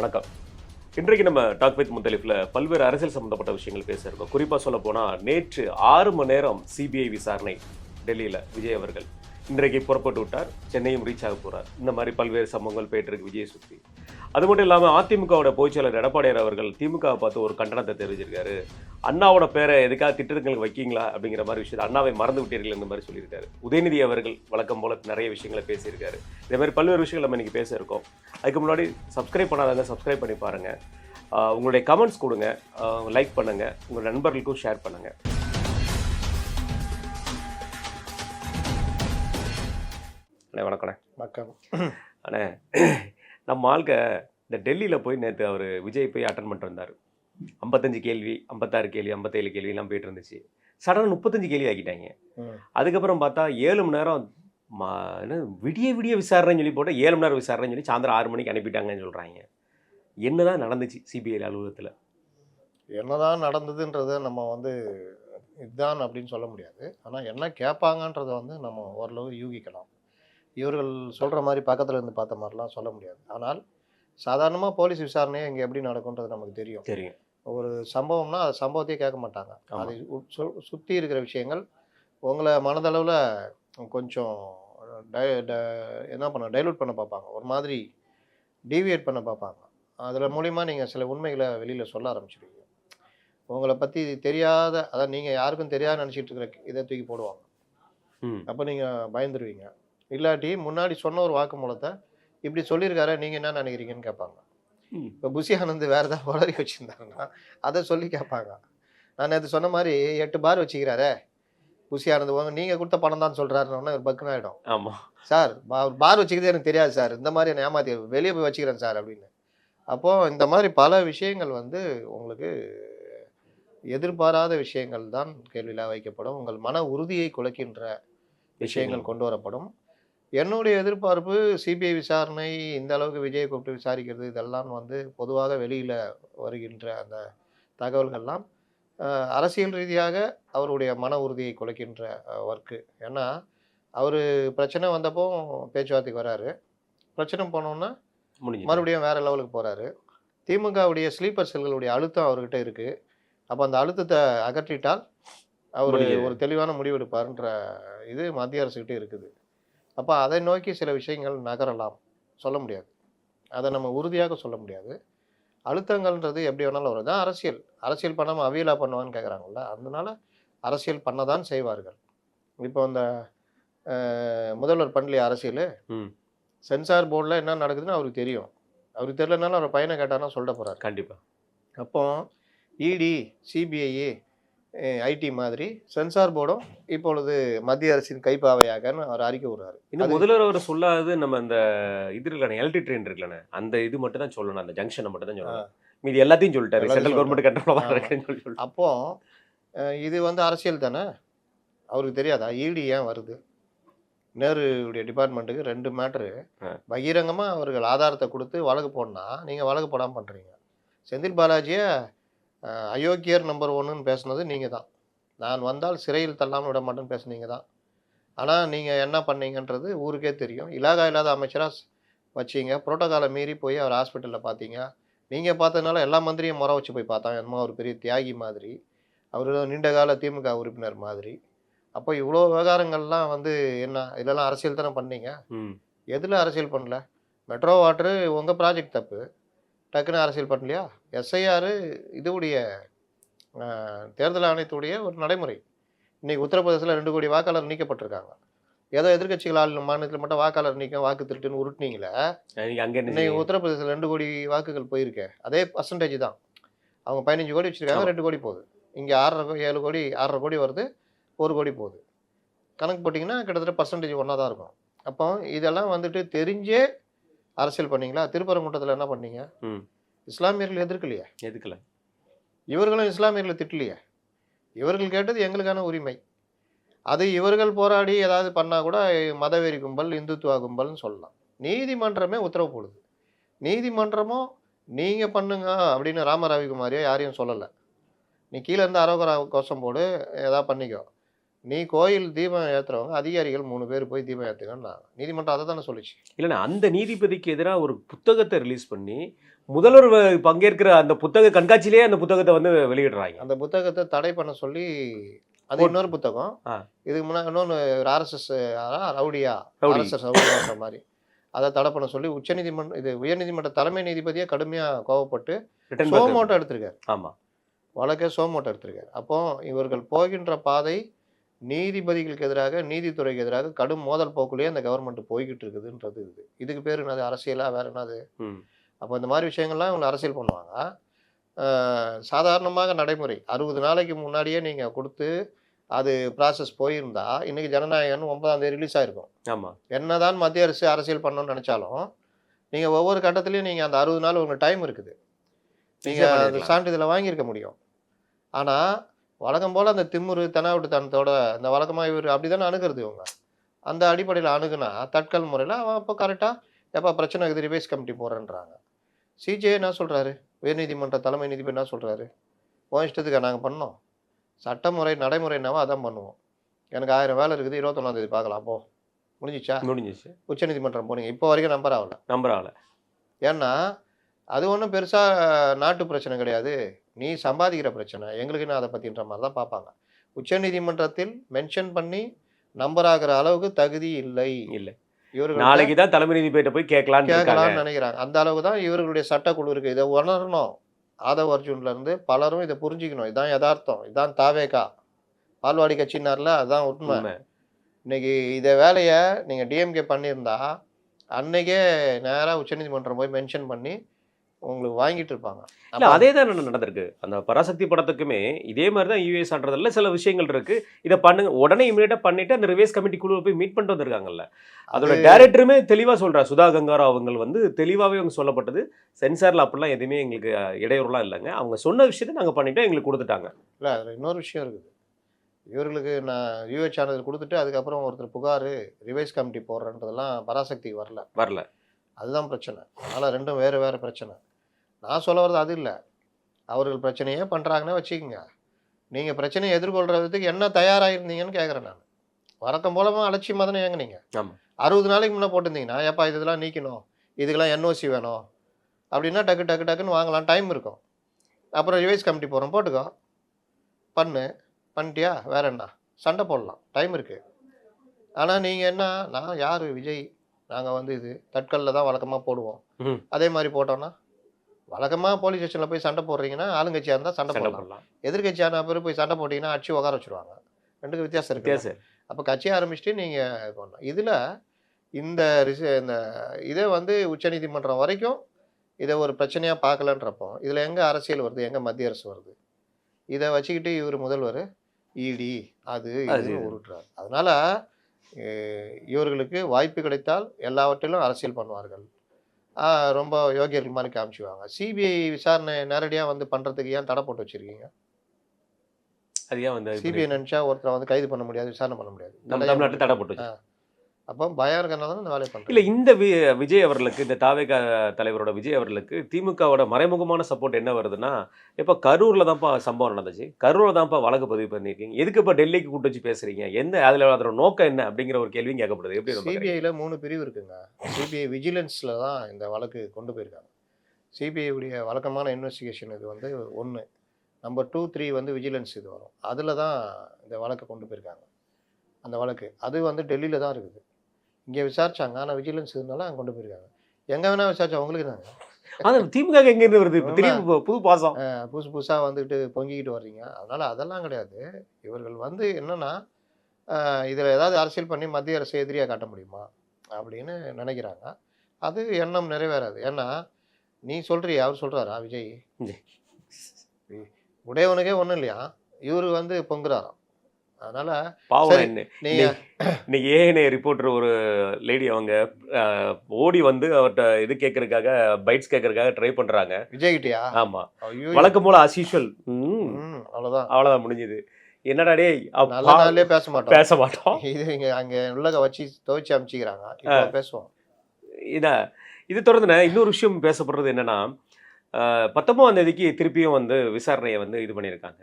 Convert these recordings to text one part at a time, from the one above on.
வணக்கம். இன்றைக்கு நம்ம டாக் வித் முத்தலிஃப்ல பல்வேறு அரசியல் சம்பந்தப்பட்ட விஷயங்கள் பேச இருக்கோம். குறிப்பாக சொல்ல போனால் நேற்று 6 மணி நேரம் சிபிஐ விசாரணை டெல்லியில் விஜய் அவர்கள் இன்றைக்கு புறப்பட்டு விட்டார். சென்னையும் ரீச் ஆக போகிறார். இந்த மாதிரி பல்வேறு சம்பவங்கள் போயிட்டு இருக்கு விஜய் சுற்றி. அது மட்டும் இல்லாமல் அதிமுகவோட பொதுச்செயலர் எடப்பாடியார் அவர்கள் திமுகவை பார்த்து ஒரு கண்டனத்தை தெரிவிச்சிருக்காரு. அண்ணாவோட பேரை எதுக்காக திட்டங்களுக்கு வைக்கீங்களா அப்படிங்கிற மாதிரி விஷயத்தை அண்ணாவை மறந்து விட்டீர்கள் இந்த மாதிரி சொல்லியிருக்காரு. உதயநிதி அவர்கள் வழக்கம் போல நிறைய விஷயங்களை பேசியிருக்காரு. இதே மாதிரி பல்வேறு விஷயங்கள் நம்ம இன்னைக்கு பேச இருக்கோம். அதுக்கு முன்னாடி சப்ஸ்கிரைப் பண்ணாதவங்க சப்ஸ்கிரைப் பண்ணி பாருங்கள். உங்களுடைய கமெண்ட்ஸ் கொடுங்க, லைக் பண்ணுங்கள், உங்கள் நண்பர்களுக்கும் ஷேர் பண்ணுங்கள். அண்ணே வணக்கண்ணே. வணக்கம் அண்ணே, நம்ம ஆளுக்க இந்த டெல்லியில் போய் நேற்று அவர் விஜய் போய் அட்டன் பண்ணிட்டு வந்தார். 55 கேள்வி, 56 கேள்வி, 57 கேள்விலாம் போயிட்டு இருந்துச்சு. சடனாக 35 கேள்வி ஆக்கிட்டாங்க. அதுக்கப்புறம் பார்த்தா 7 மணி நேரம் விடிய விசாரணைன்னு சொல்லி போட்டு 7 மணி நேரம் விசாரணைன்னு சொல்லி சாயந்தரம் 6 மணிக்கு அனுப்பிட்டாங்கன்னு சொல்கிறாங்க. என்னதான் நடந்துச்சு சிபிஐ அலுவலகத்தில்? என்னதான் நடந்ததுன்றதை நம்ம இதுதான் அப்படின்னு சொல்ல முடியாது. ஆனால் என்ன கேட்பாங்கன்றதை நம்ம ஓரளவு யூகிக்கலாம். இவர்கள் சொல்கிற மாதிரி பக்கத்தில் இருந்து பார்த்த மாதிரிலாம் சொல்ல முடியாது. ஆனால் சாதாரணமாக போலீஸ் விசாரணையே இங்கே எப்படி நடக்கும்ன்றது நமக்கு தெரியும். ஒரு சம்பவம்னா அது சம்பவத்தையே கேட்க மாட்டாங்க. அதை சுற்றி இருக்கிற விஷயங்கள் உங்களை மனதளவில் கொஞ்சம் டைலூட் பண்ண பார்ப்பாங்க, ஒரு மாதிரி டீவியேட் பண்ண பார்ப்பாங்க. அதில் மூலிமா நீங்கள் சில உண்மைகளை வெளியில் சொல்ல ஆரம்பிச்சிடுவீங்க. உங்களை பற்றி தெரியாத, அதாவது நீங்கள் யாருக்கும் தெரியாத நினச்சிட்டு இருக்கிற இதை தூக்கி போடுவாங்க. அப்போ நீங்கள் பயந்துருவீங்க. இல்லாட்டி முன்னாடி சொன்ன ஒரு வாக்குமூலத்தை இப்படி சொல்லியிருக்காரு, நீங்கள் என்ன நினைக்கிறீங்கன்னு கேட்பாங்க. இப்போ புஷி ஆனந்த் வேறு ஏதாவது வளரி வச்சுருந்தாங்கன்னா அதை சொல்லி கேட்பாங்க. நான் நேற்று சொன்ன மாதிரி 8 பார் வச்சுக்கிறாரே புஷி ஆனந்த், நீங்கள் கொடுத்த பணம் தான் சொல்கிறாருன்னா ஒரு பக்குன்னு ஆகிடும். ஆமாம் சார், பார் வச்சுக்கிறது எனக்கு தெரியாது சார், இந்த மாதிரி என்னை ஏமாற்றி வெளியே போய் வச்சுக்கிறேன் சார் அப்படின்னு. அப்போது இந்த மாதிரி பல விஷயங்கள் உங்களுக்கு எதிர்பாராத விஷயங்கள் தான் கேள்வியில் வைக்கப்படும். உங்கள் மன உறுதியை குலைக்கின்ற விஷயங்கள் கொண்டு வரப்படும். என்னுடைய எதிர்பார்ப்பு சிபிஐ விசாரணை இந்த அளவுக்கு விஜயை கூப்பிட்டு விசாரிக்கிறது இதெல்லாம் பொதுவாக வெளியில் வருகின்ற அந்த தகவல்கள்லாம் அரசியல் ரீதியாக அவருடைய மன உறுதியை குலைக்கின்ற ஒர்க்கு. ஏன்னா அவர் பிரச்சனை வந்தப்போ பேச்சுவார்த்தைக்கு வராரு, பிரச்சனை போனோன்னா மறுபடியும் வேறு லெவலுக்கு போகிறாரு. திமுகவுடைய ஸ்லீப்பர் செல்களுடைய அழுத்தம் அவர்கிட்ட இருக்குது. அப்போ அந்த அழுத்தத்தை அகற்றிட்டால் அவர் ஒரு தெளிவான முடிவெடுப்பார்ன்ற இது மத்திய அரசுக்கிட்டே இருக்குது. அப்போ அதை நோக்கி சில விஷயங்கள் நகரலாம், சொல்ல முடியாது. அதை நம்ம உறுதியாக சொல்ல முடியாது. அழுத்தங்கள்ன்றது எப்படி வேணாலும் வரும். தான் அரசியல் பண்ணாமல் அவியலா பண்ணுவான்னு கேட்குறாங்கல்ல, அதனால அரசியல் பண்ண தான் செய்வார்கள். இப்போ இந்த முதல்வர் பண்ணலையா அரசியல், சென்சார் போர்டில் என்ன நடக்குதுன்னு அவருக்கு தெரியும். அவருக்கு தெரியலனாலும் அவர் பையனை கேட்டார்னா சொல்ல போகிறார் கண்டிப்பாக. அப்போ இடி, சிபிஐ, ஐடி மாதிரி சென்சார் போர்டும் இப்பொழுது மத்திய அரசின் கைப்பாவையாகன்னு அவர் அறிக்கை விடுறாரு. இன்னும் முதல்வர் அவர் சொல்லாது நம்ம அந்த இது இருக்கல, எலக்ட்ரிக் ட்ரெயின் இருக்கல, அந்த இது மட்டும் தான் சொல்லணும், அந்த ஜங்ஷனை மட்டும் தான் சொல்லணும். மீதி எல்லாத்தையும் சொல்லிட்டாரு, சென்ட்ரல் கவர்மெண்ட் கண்ட்ரோல் இருக்குன்னு சொல்லி. அப்போ இது அரசியல் தானே, அவருக்கு தெரியாதா இடி ஏன் வருது? நேருடைய டிபார்ட்மெண்ட்டுக்கு 2 மேட்ரு பகிரங்கமாக அவர்கள் ஆதாரத்தை கொடுத்து வழக்கு போடனா நீங்கள் வழக்கு போடாமல் பண்ணுறீங்க. செந்தில் பாலாஜியை அயோக்கியர் நம்பர் 1ன்னு பேசுனது நீங்கள் தான். நான் வந்தால் சிறையில் தள்ளாமல் விட மாட்டேன்னு பேசுனீங்க தான். ஆனால் நீங்கள் என்ன பண்ணீங்கன்றது ஊருக்கே தெரியும். இலாத அமைச்சராக வச்சிங்க, புரோட்டோகாலை மீறி போய் அவர் ஹாஸ்பிட்டலில் பார்த்தீங்க. நீங்கள் பார்த்ததுனால எல்லா மந்திரியும் முறை வச்சு போய் பார்த்தாங்க, என்னமோ அவர் பெரிய தியாகி மாதிரி, அவர் நீண்டகால திமுக உறுப்பினர் மாதிரி. அப்போ இவ்வளோ விவகாரங்கள்லாம் என்ன இதெல்லாம் அரசியல் தானே பண்ணீங்க. எதில் அரசியல் பண்ணல? மெட்ரோ வாட்டரு உங்கள் ப்ராஜெக்ட் தப்பு, டக்குன்னு அரசியல் பண்ணலையா? எஸ்ஐஆர் இதுவுடைய தேர்தல் ஆணையத்துடைய ஒரு நடைமுறை. இன்றைக்கி உத்தரப்பிரதேசத்தில் 2 கோடி வாக்காளர் நீக்கப்பட்டிருக்காங்க. ஏதோ எதிர்கட்சிகள் ஆளும் மாநிலத்தில் மட்டும் வாக்காளர் நீக்கம் வாக்கு திருட்டுன்னு உருட்டினீங்களே, இன்னைக்கு உத்தரப்பிரதேசத்தில் 2 கோடி வாக்குகள் போயிருக்கேன். அதே பர்சன்டேஜ் தான். அவங்க 15 கோடி வச்சுருக்காங்க, 2 கோடி போகுது. இங்கே 7 கோடி 6.5 கோடி வருது, 1 கோடி போகுது. கணக்கு போட்டிங்கன்னா கிட்டத்தட்ட பர்சன்டேஜ் ஒன்றா தான் இருக்கும். அப்போ இதெல்லாம் தெரிஞ்சே அரசியல் பண்ணீங்களா? திருப்பரங்குன்றத்தில் என்ன பண்ணீங்க? இஸ்லாமியர்கள் எதிர்க்கல. இவர்களும் இஸ்லாமியர்களை திட்டலையே. இவர்கள் கேட்டது எங்களுக்கான உரிமை. அது இவர்கள் போராடி ஏதாவது பண்ணால் கூட மதவெறி கும்பல், இந்துத்துவா கும்பல்னு சொல்லலாம். நீதிமன்றமே உத்தரவு போடுது. நீதிமன்றமும் நீங்கள் பண்ணுங்க அப்படின்னு ராம ரவிக்குமாரியா யாரையும் சொல்லலை. நீ கீழே இருந்து அரோகரா கோஷம் போடு, ஏதாவது பண்ணிக்கோ. நீ கோயில் தீபம் ஏற்றுறவங்க அதிகாரிகள் 3 பேர் போய் தீபம் ஏற்றுங்கன்னா நீதிமன்றம் அதை தானே சொல்லிச்சு. இல்லைண்ணா, அந்த நீதிபதிக்கு எதிராக ஒரு புத்தகத்தை ரிலீஸ் பண்ணி முதல்வர் பங்கேற்கிற அந்த புத்தக கண்காட்சியிலேயே அந்த புத்தகத்தை வந்து வெளியிடுறாங்க. அந்த புத்தகத்தை தடை பண்ண சொல்லி அது இன்னொரு புத்தகம். இதுக்கு முன்னாடி இன்னொன்று ஆர்எஸ்எஸ் ரவுடியா ஆர்எஸ்எஸ் ரவுடியான்ற மாதிரி அதை தடை பண்ண சொல்லி உச்சநீதிமன்றம் இது உயர்நீதிமன்ற தலைமை நீதிபதியே கடுமையாக கோவப்பட்டு சோமோட்டோ எடுத்திருக்காரு. ஆமாம், வழக்கே சோமோட்டோ எடுத்திருக்காரு. அப்போ இவர்கள் போகின்ற பாதை நீதிபதிகளுக்கு எதிராக நீதித்துறைக்கு எதிராக கடும் மோதல் போக்குள்ளேயே அந்த கவர்மெண்ட் போய்கிட்டு இருக்குதுன்றது இதுக்கு பேர் என்னது அரசியலா வேற என்னது? அப்போ இந்த மாதிரி விஷயங்கள்லாம் இவங்க அரசியல் பண்ணுவாங்க. சாதாரணமாக நடைமுறை 60 நாளைக்கு முன்னாடியே நீங்கள் கொடுத்து அது ப்ராசஸ் போயிருந்தா இன்னைக்கு ஜனநாயகன் 9ஆம் தேதி ரிலீஸ் ஆகிருக்கும். ஆமாம், என்னதான் மத்திய அரசு அரசியல் பண்ணணும்னு நினச்சாலும் நீங்கள் ஒவ்வொரு கட்டத்துலையும் நீங்கள் அந்த 60 நாள் உங்களுக்கு டைம் இருக்குது, நீங்கள் அந்த சான்றிதழை வாங்கியிருக்க முடியும். ஆனால் வழக்கம் போல் அந்த திமுரு தெனாவட்டுத்தனத்தோட இந்த வழக்கமாக இவர் அப்படி தானே அணுகிறது. இவங்க அந்த அடிப்படையில் அணுகுனா தட்கல் முறையில் அவன் அப்போ கரெக்டாக எப்போ பிரச்சனை இருக்குது ரிவைஸ் கமிட்டி போகிறேன்றாங்க. சிஜே என்ன சொல்கிறாரு, உயர்நீதிமன்ற தலைமை நீதிபதி என்ன சொல்கிறாரு, உன் இஷ்டத்துக்கு நாங்கள் பண்ணோம், சட்டமுறை நடைமுறைனாவோ அதான் பண்ணுவோம், எனக்கு 1000 வேலை இருக்குது 21ஆம் தேதி பார்க்கலாம், போ முடிஞ்சிச்சு. உச்சநீதிமன்றம் போனீங்க, இப்போ வரைக்கும் நம்பர் ஆகலை. ஏன்னா அது ஒன்றும் பெருசாக நாட்டு பிரச்சனை கிடையாது, நீ சம்பாதிக்கிற பிரச்சனை, எங்களுக்கு என்ன அதை பற்றின்ற மாதிரி தான் பார்ப்பாங்க. உச்சநீதிமன்றத்தில் மென்ஷன் பண்ணி நம்பர் ஆகிற அளவுக்கு தகுதி இல்லை. இவர்கள் நாளைக்கு தான் தலைமை நீதிபதிட்ட போய் கேட்கலாம்னு நினைக்கிறாங்க. அந்த அளவுக்கு தான் இவர்களுடைய சட்டக்குழு இருக்குது. இதை உணரணும். ஆதவ் அர்ஜுன்லேருந்து பலரும் இதை புரிஞ்சுக்கணும். இதுதான் யதார்த்தம், இதுதான் தாவேகா பால்வாடி கட்சினார்ல, அதுதான் உண்மை. இன்னைக்கு இதை வேலையை நீங்கள் டிஎம்கே பண்ணியிருந்தா அன்னைக்கே நேராக உச்சநீதிமன்றம் போய் மென்ஷன் பண்ணி உங்களுக்கு வாங்கிட்டு இருப்பாங்க. அதே தான் நடந்திருக்கு. அந்த பராசக்தி படத்துக்குமே இதே மாதிரி தான் யூஎஸ் ஆன்றதில் சில விஷயங்கள் இருக்கு. இதை பண்ணுங்க உடனே இமீடியட்டாக பண்ணிட்டு அந்த ரிவைஸ் கமிட்டி குழுவை போய் மீட் பண்ணிட்டு வந்திருக்காங்கல்ல. அதோட டைரக்டருமே தெளிவாக சொல்கிறார், சுதா கங்காராவ் அவங்க வந்து தெளிவாகவே அவங்க சொல்லப்பட்டது, சென்சாரில் அப்படிலாம் எதுவுமே எங்களுக்கு இடையூறுலாம் இல்லைங்க, அவங்க சொன்ன விஷயத்தை நாங்கள் பண்ணிட்டோம், எங்களுக்கு கொடுத்துட்டாங்க. இல்லை அதில் இன்னொரு விஷயம் இருக்குது. இவர்களுக்கு நான் யூஎஸ் சேனல் கொடுத்துட்டு அதுக்கப்புறம் ஒருத்தர் புகார் ரிவைஸ் கமிட்டி போடுறன்றதெல்லாம் பராசக்திக்கு வரல. அதுதான் பிரச்சனை. அதனால் ரெண்டும் வேறு பிரச்சனை. நான் சொல்ல வர்றது அது இல்லை. அவர்கள் பிரச்சனையே பண்ணுறாங்கன்னு வச்சுக்கோங்க, நீங்கள் பிரச்சனையை எதிர்கொள்கிறதுக்கு என்ன தயாராகிருந்தீங்கன்னு கேட்குறேன் நான். வழக்கம் போலமாக அலட்சியமாக தானே ஏங்குனீங்க. 60 நாளைக்கு முன்னே போட்டிருந்தீங்கன்னா ஏப்பா இதெல்லாம் நீக்கணும், இதுக்கெல்லாம் என்ஓசி வேணும் அப்படின்னா டக்குன்னு வாங்கலாம், டைம் இருக்கும். அப்புறம் ரிவைஸ் கமிட்டி போகிறோம், போட்டுக்கோ, பண்ணிட்டியா வேற என்ன, சண்டை போடலாம், டைம் இருக்குது. ஆனால் நீங்கள் என்ன, நான் யார் விஜய், நாங்கள் வந்து இது தட்கலில் தான் வழக்கமாக போடுவோம், அதே மாதிரி போட்டோன்னா வழக்கமாக போலீஸ் ஸ்டேஷனில் போய் சண்டை போடுறீங்கன்னா ஆளுங்கட்சியாக இருந்தால் சண்டை போடலாம், எதிர்கட்சியான பேர் போய் சண்டை போட்டிங்கன்னா அடிச்சு உட்கார வச்சுருவாங்க. ரெண்டுக்கு வித்தியாசம் இருக்குது. அப்போ கட்சியை ஆரம்பிச்சுட்டு நீங்கள் பண்ணலாம். இதில் இந்த இதை வந்து உச்சநீதிமன்றம் வரைக்கும் இதை ஒரு பிரச்சனையாக பார்க்கலன்றப்போ இதில் எங்கே அரசியல் வருது, எங்கே மத்திய அரசு வருது? இதை வச்சுக்கிட்டு இவர் முதல்வர் இடி அது உருட்டுறார். அதனால் இவர்களுக்கு வாய்ப்பு கிடைத்தால் எல்லாவற்றிலும் அரசியல் பண்ணுவார்கள், ரொம்ப யோகியர்கள் மாதிரி காமிச்சுவாங்க. சிபிஐ விசாரணை நேரடியாக வந்து பண்ணுறதுக்கு ஏன் தடை போட்டு வச்சுருக்கீங்க? அது ஏன் வந்து சிபிஐ நினச்சா ஒருத்தரை வந்து கைது பண்ண முடியாது, விசாரணை பண்ண முடியாது, தமிழ்நாட்டில் தடை போட்டு. அப்போ பயம் இருக்கிறனால தான் இந்த வேலையை பண்ணுறேன். இல்லை, இந்த விஜய் அவர்களுக்கு, இந்த தாவேகா தலைவரோட விஜய் அவர்களுக்கு திமுகவோட மறைமுகமான சப்போர்ட் என்ன வருதுன்னா, இப்போ கரூரில் தான்ப்பா சம்பவம் நடந்துச்சு, கரூரில் தான்ப்பா வழக்கு பதிவு பண்ணியிருக்கீங்க, எதுக்கு இப்போ டெல்லிக்கு கூட்டு வச்சு பேசுகிறீங்க, என்ன அதில் அதோட நோக்கம் என்ன அப்படிங்கிற ஒரு கேள்வியும் கேட்கப்படுது. எப்படி சிபிஐயில் 3 பிரிவு இருக்குங்க. சிபிஐ விஜிலன்ஸில் தான் இந்த வழக்கு கொண்டு போயிருக்காங்க. சிபிஐ உடைய வழக்கமான இன்வெஸ்டிகேஷன் இது வந்து 1, நம்பர் 2, 3 வந்து விஜிலன்ஸ் இது வரும். அதில் தான் இந்த வழக்கை கொண்டு போயிருக்காங்க. அந்த வழக்கு அது வந்து டெல்லியில் தான் இருக்குது. இங்கே விசாரிச்சாங்க, ஆனால் விஜிலன்ஸ் இருந்தாலும் அங்கே கொண்டு போயிருக்காங்க. எங்கே வேணால் விசாரிச்சா அவங்களுக்கு தாங்க. ஆனால் திமுக எங்கேருந்து வருது இப்போ திரும்பி புது பாசம், புதுசாக வந்துட்டு பொங்கிக்கிட்டு வர்றீங்க. அதனால் அதெல்லாம் கிடையாது. இவர்கள் வந்து என்னென்னா இதில் ஏதாவது அரசியல் பண்ணி மத்திய அரசு எதிரியாக காட்ட முடியுமா அப்படின்னு நினைக்கிறாங்க. அது எண்ணம் நிறைவேறாது. ஏன்னா நீ சொல்கிறியா, அவர் சொல்கிறாரா விஜய் உடையவனுக்கே ஒன்றும் இல்லையா, இவர் வந்து பொங்குறாராம். அதனால பாவம் இன்னைக்கு ஏஎன்ஏ ரிப்போர்ட்டர் ஒரு லேடி அவங்க ஓடி வந்து அவர்கிட்ட இது கேட்கறதுக்காக பைட்ஸ் கேட்கறதுக்காக ட்ரை பண்றாங்க விஜய்கிட்டயா. ஆமா, வழக்கம் போல as usual. அவ்வளவுதான் முடிஞ்சது. என்னடா டே நல்ல நாளே பேச மாட்டோம் இது இங்க அங்க உள்ளக வச்சு துவைச்சு அமிச்சிக்கிறாங்க, இப்போ பேசுவோம். இது தொடர்ந்து இன்னொரு விஷயம் பேசப்படுறது என்னன்னா, 19ஆம் தேதிக்கு திருப்பியும் வந்து விசாரணையை வந்து இது பண்ணியிருக்காங்க.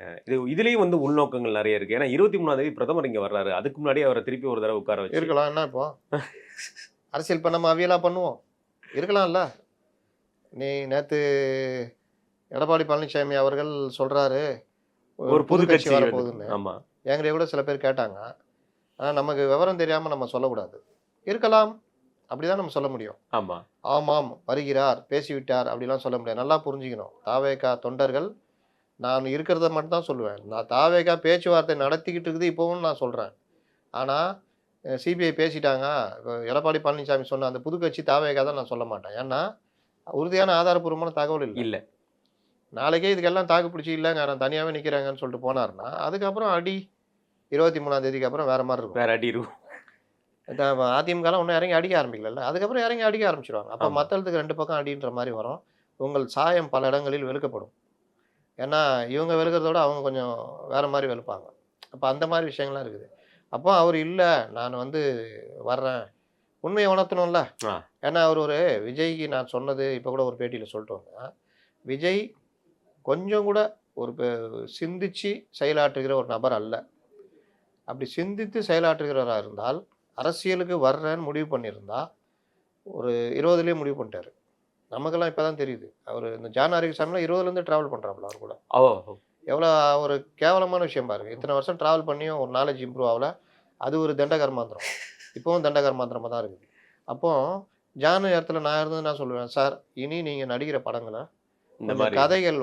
இதுலேயும் வந்து உள்நோக்கங்கள் நிறைய இருக்குது. ஏன்னா 23ஆம் தேதி பிரதமர் இங்கே வர்றாரு, அதுக்கு முன்னாடி அவரை திருப்பி ஒரு தடவை உட்கார வச்சு இருக்கலாம். என்ன இப்போ அரசியல் பண்ணாமல் அவியலாக பண்ணுவோம் இருக்கலாம்ல. நீ நேற்று எடப்பாடி பழனிசாமி அவர்கள் சொல்கிறாரு ஒரு புது கட்சி வரப்போகுதுன்னு. ஆமாம், என்கிட்ட கூட சில பேர் கேட்டாங்க. ஆனால் நமக்கு விவரம் தெரியாமல் நம்ம சொல்லக்கூடாது. இருக்கலாம், அப்படிதான் நம்ம சொல்ல முடியும். ஆமாம், ஆமாம் வருகிறார், பேசிவிட்டார் அப்படிலாம் சொல்ல முடியாது. நல்லா புரிஞ்சுக்கணும். தாவேகா தொண்டர்கள், நான் இருக்கிறத மட்டும் தான் சொல்லுவேன். நான் தாவேகா பேச்சுவார்த்தை நடத்திக்கிட்டு இருக்குது இப்போவும் நான் சொல்கிறேன். ஆனால் சிபிஐ பேசிட்டாங்க, எடப்பாடி பழனிசாமி சொன்ன அந்த புது கட்சி தாவேகா தான் நான் சொல்ல மாட்டேன். ஏன்னா உறுதியான ஆதாரப்பூர்வமான தகவல் இல்லை. நாளைக்கே இதுக்கெல்லாம் தாக்கு பிடிச்சி இல்லைங்க நான் தனியாகவே நிற்கிறாங்கன்னு சொல்லிட்டு போனார்னா அதுக்கப்புறம் அடி 23ஆம் தேதிக்கு அப்புறம் வேறு மாதிரி இருக்கும். வேற அடி இருக்கும். அதிமுகலாம் ஒன்றும் இறங்கி அடிக்க ஆரம்பிக்கல. அதுக்கப்புறம் இறங்கி அடிக்க ஆரம்பிச்சிருவாங்க. அப்போ மற்றதுக்கு 2 பக்கம் அடின்ற மாதிரி வரும். உங்கள் சாயம் பல இடங்களில் வெளுக்கப்படும். ஏன்னா இவங்க வெளுக்கிறத விட அவங்க கொஞ்சம் வேறு மாதிரி வெளுப்பாங்க. அப்போ அந்த மாதிரி விஷயங்கள்லாம் இருக்குது. அப்போ அவர் இல்லை நான் வர்றேன், உண்மையை உணர்த்தணும்ல. ஏன்னா அவர் ஒரு விஜய்க்கு நான் சொன்னது இப்போ கூட ஒரு பேட்டியில் சொல்லிட்டு வந்தேன். விஜய் கொஞ்சம் கூட ஒரு சிந்திச்சு செயலாற்றுகிற ஒரு நபர் அல்ல. அப்படி சிந்தித்து செயலாற்றுகிறவராக இருந்தால் அரசியலுக்கு வர்றேன்னு முடிவு பண்ணியிருந்தா ஒரு 20லேயே முடிவு பண்ணிட்டாரு. நமக்கெல்லாம் இப்போ தான் தெரியுது. அவர் இந்த ஜான் ஆரோக்கியசாமிலாம் 20லேருந்து ட்ராவல் பண்ணுறாப்புல. அவர் கூட எவ்வளோ ஒரு கேவலமான விஷயம் பாருங்கள். இத்தனை வருஷம் ட்ராவல் பண்ணியும் ஒரு நாலேஜ் இம்ப்ரூவ் ஆகலை. அது ஒரு தண்டகர்மாந்திரம். இப்போவும் தண்டகர்மாந்திரமாக தான் இருக்குது. அப்போது ஜானு இடத்துல நான் இருந்து நான் சொல்லுவேன், சார் இனி நீங்கள் நடிக்கிற படங்களை இந்த கதைகள்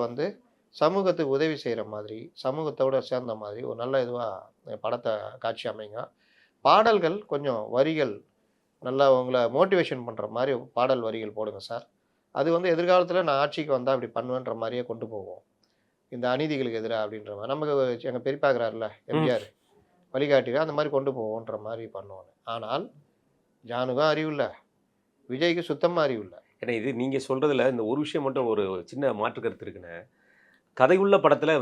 சமூகத்துக்கு உதவி செய்கிற மாதிரி, சமூகத்தோடு சேர்ந்த மாதிரி ஒரு நல்ல இதுவாக படத்தை காட்சி அமைங்க. பாடல்கள் கொஞ்சம் வரிகள் நல்லா உங்களை மோட்டிவேஷன் பண்ணுற மாதிரி பாடல் வரிகள் போடுங்க சார். அது எதிர்காலத்தில் நான் ஆட்சிக்கு வந்தால் அப்படி பண்ணுவேன்ற மாதிரியே கொண்டு போவோம், இந்த அநீதிகளுக்கு எதிராக அப்படின்ற மாதிரி. நமக்கு எங்கள் பெரியப்பாக்குறாருல எம்ஜிஆர் வழிகாட்டில அந்த மாதிரி கொண்டு போவோன்ற மாதிரி பண்ணுவாங்க. ஆனால் ஜானுக்கும் அறிவு இல்லை, விஜய்க்கு சுத்தமாக அறிவு இல்லை. ஏன்னா இது நீங்கள் சொல்கிறதுல இந்த ஒரு விஷயம் மட்டும் ஒரு சின்ன மாற்று கருத்து இருக்குன்னு, கதையுள்ள படத்தில்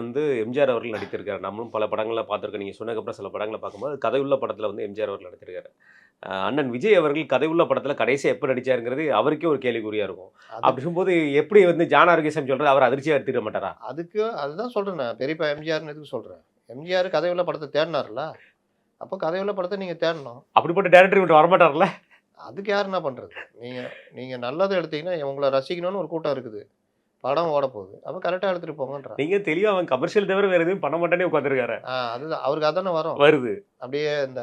எம்ஜிஆர் அவர்கள் நடித்திருக்காரு. நம்மளும் பல படங்களில் பார்த்துருக்கோம். நீங்கள் சொன்னதுக்கப்புறம் சில படங்களை பார்க்கும்போது கதையுள்ள படத்தில் எம்ஜிஆர் அவர்கள் நடித்திருக்காரு. அண்ணன் விஜய் அவர்கள் கதையுள்ள படத்தில் கடைசியாக எப்போ நடிச்சாருங்கிறது அவருக்கே ஒரு கேள்விக்குறியாக இருக்கும். அப்படிங்கும்போது எப்படி ஜான் ஆரோக்கியசாமி சொல்கிறது அவர் அதிர்ச்சியாக எடுத்துக்க மாட்டாரா? அதுதான் சொல்கிறேன் நான். பெரியப்பா எம்ஜிஆர்னு எதுக்கு சொல்கிறேன்? எம்ஜிஆர் கதையுள்ள படத்தை தேடினார்ல, அப்போ கதையுள்ள படத்தை நீங்கள் தேடணும். அப்படிப்பட்ட டேரக்டர் மட்டும் வரமாட்டார்ல. அதுக்கு யார் என்ன பண்ணுறது? நீங்கள் நல்லதை எடுத்தீங்கன்னா உங்களை ரசிக்கணும்னு ஒரு கூட்டம் இருக்குது, படம் ஓட போகுது, அப்போ கரெக்டாக எடுத்துகிட்டு போங்கன்ற. நீங்கள் தெளிவாக அவன் கமர்ஷியல் தவிர வேறு எதுவும் பண்ண மாட்டேனே உட்காந்துருக்காரு. அதுதான் அவருக்கு அதானே வருது. அப்படியே இந்த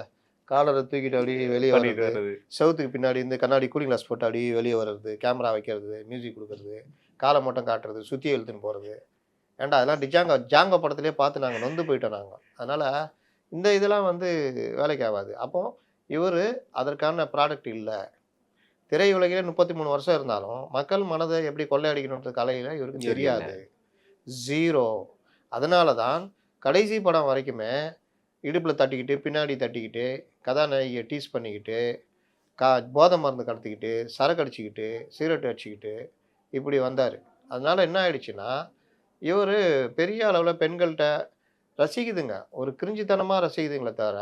காலரை தூக்கிட்டு அப்படியே வெளியே வர்றது, செவத்துக்கு பின்னாடி இந்த கண்ணாடி கூலிங் கிளாஸ் போட்டு அப்படியே வெளியே வர்றது, கேமரா வைக்கிறது, மியூசிக் கொடுக்கறது, காலை மட்டும் காட்டுறது, சுற்றி எழுத்துன்னு போகிறது. ஏன்டா அதெல்லாம் ஜாங்கோ படத்துலேயே பார்த்து நாங்கள் நொந்து போயிட்டோம் நாங்கள். அதனால் இந்த இதெல்லாம் வேலைக்கு ஆகாது. அப்போது இவர் அதற்கான ப்ராடக்ட் இல்லை. திரையுலகிலே 33 வருஷம் இருந்தாலும் மக்கள் மனதை எப்படி கொள்ளையடிக்கணுன்ற கலையில் இவருக்கு தெரியாது, ஜீரோ. அதனால தான் கடைசி படம் வரைக்குமே இடுப்பில் தட்டிக்கிட்டு பின்னாடி தட்டிக்கிட்டு கதாநாயகியை டீஸ் பண்ணிக்கிட்டு போதை மருந்து கடத்திக்கிட்டு சரக்கு அடிச்சுக்கிட்டு சிகரெட் அடிச்சுக்கிட்டு இப்படி வந்தார். அதனால் என்ன ஆயிடுச்சுன்னா இவர் பெரிய அளவில் பெண்கள்கிட்ட ரசிக்குதுங்க, ஒரு கிரிஞ்சித்தனமாக ரசிக்குதுங்களே தவிர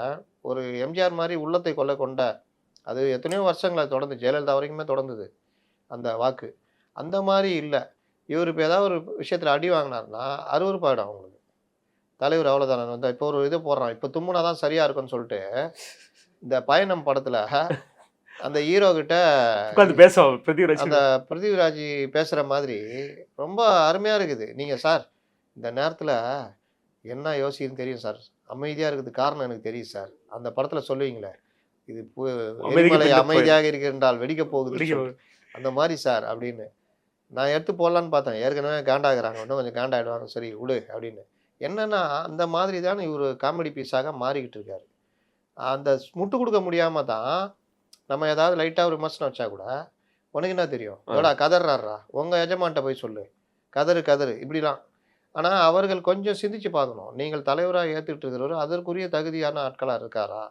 ஒரு எம்ஜிஆர் மாதிரி உள்ளத்தை கொண்ட அது எத்தனையோ வருஷங்களை தொடர்ந்து, ஜெயலலிதா வரைக்குமே தொடர்ந்தது அந்த வாக்கு. அந்த மாதிரி இல்லை. இவர் இப்போ ஏதாவது ஒரு விஷயத்தில் அடி வாங்கினார்னா அருவருப்பாயிடும் அவங்களுக்கு. தலைவர் அவ்வளோதானே இப்போ ஒரு இது போடுறான், இப்போ தும்முனா தான் சரியாக இருக்குன்னு சொல்லிட்டு இந்த பயணம் படத்தில் அந்த ஹீரோ கிட்ட பேசுவோம் அந்த பிருத்திவிராஜ் பேசுகிற மாதிரி ரொம்ப அருமையாக இருக்குது. நீங்கள் சார் இந்த நேரத்தில் என்ன யோசிக்குன்னு தெரியும் சார், அமைதியாக இருக்குது காரணம் எனக்கு தெரியும் சார், அந்த படத்தில் சொல்லுவீங்களே இது எரிமலை அமைதியாக இருக்கின்றால் வெடிக்க போகுது அந்த மாதிரி சார் அப்படின்னு நான் எடுத்து போடலான்னு பார்த்தேன். ஏற்கனவே காண்டாகிறாங்க, இன்னும் கொஞ்சம் காண்டாயிடுவாங்க, சரி விடு அப்படின்னு. என்னென்னா அந்த மாதிரி தான் இவர் காமெடி பீஸாக மாறிக்கிட்டு இருக்காரு. அந்த முட்டு கொடுக்க முடியாமல் தான் நம்ம ஏதாவது லைட்டாக ஒரு விமர்சனம் வச்சா கூட உனக்கு என்ன தெரியும், எவ்வளோ கதறாரா, உங்கள் எஜமான்ட்ட போய் சொல்லு, கதறு இப்படிலாம். ஆனால் அவர்கள் கொஞ்சம் சிந்திச்சு பார்க்கணும். நீங்கள் தலைவராக ஏற்றுக்கிட்டு இருக்கிறவர் அதற்குரிய தகுதியான ஆட்களாக இருக்காரா?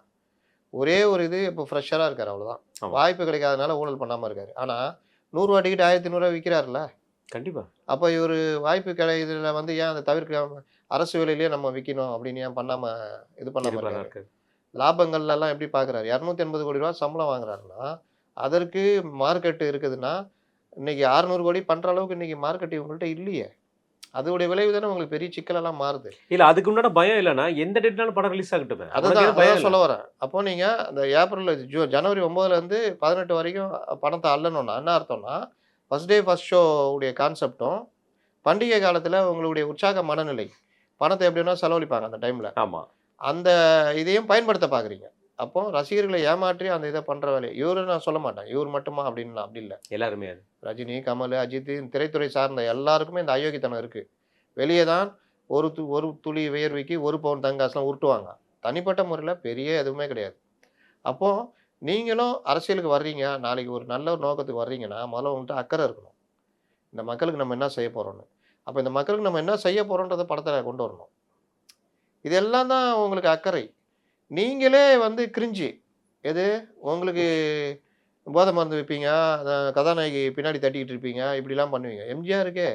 ஒரே ஒரு இது இப்போ ஃப்ரெஷராக இருக்கார், அவ்வளோதான். வாய்ப்பு கிடைக்காதனால ஊழல் பண்ணாமல் இருக்கார். ஆனால் 100 ரூபா டிக்கெட் 1500 விற்கிறாருல்ல. கண்டிப்பாக. அப்போ இவர் வாய்ப்பு கிடைக்கிறதுல ஏன் அதை தவிர்க்க அரசு வேலையிலேயே நம்ம விற்கணும் அப்படின்னு ஏன் பண்ணாமல் இது பண்ணாமல் இருக்காரு? லாபங்கள்லாம் எப்படி பார்க்குறாரு? 280 கோடி ரூபா சம்பளம் வாங்குறாருன்னா அதற்கு மார்க்கெட்டு இருக்குதுன்னா இன்னைக்கு 600 கோடி பண்ணுற அளவுக்கு இன்னைக்கு மார்க்கெட் இவங்கள்ட்ட இல்லையே. அதோடைய விளைவு தானே உங்களுக்கு பெரிய சிக்கலெல்லாம் மாறுது. இல்லை அதுக்கு முன்னாடி பயம் இல்லைன்னா எந்த டேட்னாலும் படம் ரிலீஸ் ஆகட்டும். அதான் சொல்ல வரேன். அப்போ நீங்கள் அந்த ஏப்ரல் ஜனவரி 9லேருந்து 18 வரைக்கும் பணத்தை அள்ளணும்னா என்ன அர்த்தம்னா ஃபர்ஸ்ட் டே ஃபர்ஸ்ட் ஷோ உடைய கான்செப்டும் பண்டிகை காலத்தில் உங்களுடைய உற்சாக மனநிலை பணத்தை எப்படி வேணால் செலவழிப்பாங்க அந்த டைமில். ஆமாம். அந்த இதையும் பயன்படுத்த பார்க்குறீங்க. அப்போ ரசிகர்களை ஏமாற்றி அந்த இதை பண்ணுற வேலையை இவரு நான் சொல்ல மாட்டேன், இவர் மட்டுமா அப்படின்னு அப்படி இல்லை. எல்லாருமே அது ரஜினி, கமல், அஜித், திரைத்துறை சார்ந்த எல்லாருக்குமே இந்த அயோக்கியத்தனம் இருக்குது. வெளியே தான் ஒரு துளி வியர்வைக்கு 1 பவுன் தங்காசுலாம் உருட்டுவாங்க. தனிப்பட்ட முறையில் பெரிய எதுவுமே கிடையாது. அப்போது நீங்களும் அரசியலுக்கு வர்றீங்க, நாளைக்கு ஒரு நல்ல ஒரு நோக்கத்துக்கு வர்றீங்கன்னா முதல்ல உங்கள்கிட்ட அக்கறை இருக்கணும். இந்த மக்களுக்கு நம்ம என்ன செய்ய போகிறோன்னு. அப்போ இந்த மக்களுக்கு நம்ம என்ன செய்ய போகிறோன்றதை படத்தில் கொண்டு வரணும். இதெல்லாம் தான் உங்களுக்கு அக்கறை. நீங்களே வந்து கிரிஞ்சு எது உங்களுக்கு போதை மருந்து வைப்பீங்க, கதாநாயகி பின்னாடி தட்டிக்கிட்டு இருப்பீங்க, இப்படிலாம் பண்ணுவீங்க. எம்ஜிஆருக்கே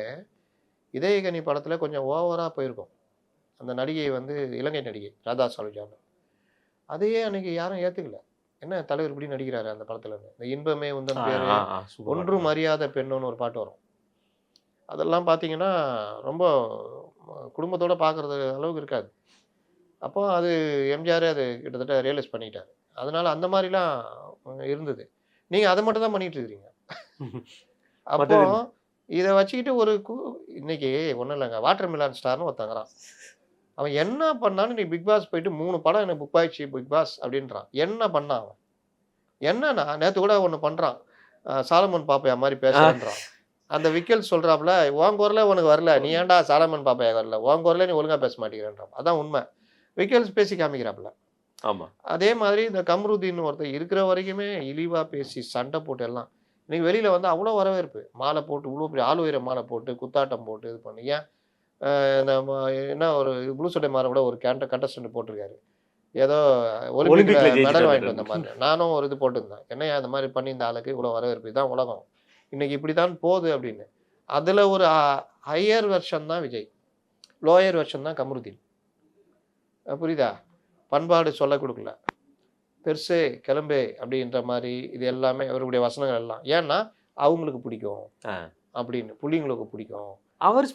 இதயகனி படத்தில் கொஞ்சம் ஓவராக போயிருக்கும். அந்த நடிகை வந்து இலங்கை நடிகை ராதா சாலுஜான். அதையே அன்னைக்கு யாரும் ஏற்றுக்கல. என்ன தலைவர் இப்படி நடிக்கிறாரு அந்த படத்தில். இந்த இன்பமே உந்தன் பேர், ஒன்றும் அறியாத பெண்ணுன்னு ஒரு பாட்டு வரும். அதெல்லாம் பார்த்தீங்கன்னா ரொம்ப குடும்பத்தோடு பார்க்குறது அளவுக்கு இருக்காது. அப்போ அது எம்ஜிஆரே அது கிட்டத்தட்ட ரியலைஸ் பண்ணிட்டார். அதனால் அந்த மாதிரிலாம் இருந்தது. நீங்கள் அதை மட்டும் தான் பண்ணிகிட்டு இருக்கிறீங்க. அப்போ இதை வச்சுக்கிட்டு இன்னைக்கு ஒன்றும் இல்லைங்க, வாட்டர் மிலான் ஸ்டார்னு ஒருத்தங்கிறான். அவன் என்ன பண்ணான்னு நீ பிக் பாஸ் போயிட்டு 3 படம் எனக்கு புக் ஆயிடுச்சு பிக் பாஸ் அப்படின்றான். என்ன பண்ணான் அவன்? என்னன்னா நேற்று கூட ஒன்று பண்ணுறான், சாலமன் பாப்பையா மாதிரி பேசுறான். அந்த விக்கல் சொல்கிறாப்புல, உன் குரலே உனக்கு வரல, நீ ஏன்டா சாலமன் பாப்பையா வரல, உன் குரலே நீ ஒழுங்காக பேச மாட்டேங்கிறான். அதான் உண்மை. விக்கல்ஸ் பேசி காமிக்கிறாப்புல. ஆமாம். அதே மாதிரி இந்த கம்ருதீன் ஒருத்தர் இருக்கிற வரைக்குமே இழிவாக பேசி சண்டை போட்டு எல்லாம் இன்னைக்கு வெளியில் வந்து அவ்வளோ வரவேற்பு. மாலை போட்டு இவ்வளோ பெரிய ஆள் உயர மாலை போட்டு குத்தாட்டம் போட்டு இது பண்ணி ஏன் என்ன ஒரு ப்ளூ சட்டை மாற கூட ஒரு கண்டஸ்டன்ட் போட்டிருக்காரு, ஏதோ ஒலிம்பிக்ல மெடல் வாங்கிட்டு வந்த மாதிரி. நானும் ஒரு இது போட்டிருந்தேன், என்னையா இந்த மாதிரி பண்ணி இந்த ஆளுக்கு இவ்வளோ வரவேற்பு, இதுதான் உலகம் இன்னைக்கு இப்படி தான் போகுது அப்படின்னு. அதில் ஒரு ஹையர் வெர்ஷன் தான் விஜய், லோயர் வெர்ஷன் தான் கம்ருதீன். புரியுதா? பண்பாடு சொல்ல கொடுக்கல, பெருசே கிளம்பே அப்படின்ற மாதிரி இது எல்லாமே அவருடைய வசனங்கள் எல்லாம். ஏன்னா அவங்களுக்கு பிடிக்கும் அப்படின்னு, புள்ளிங்களுக்கு பிடிக்கும்.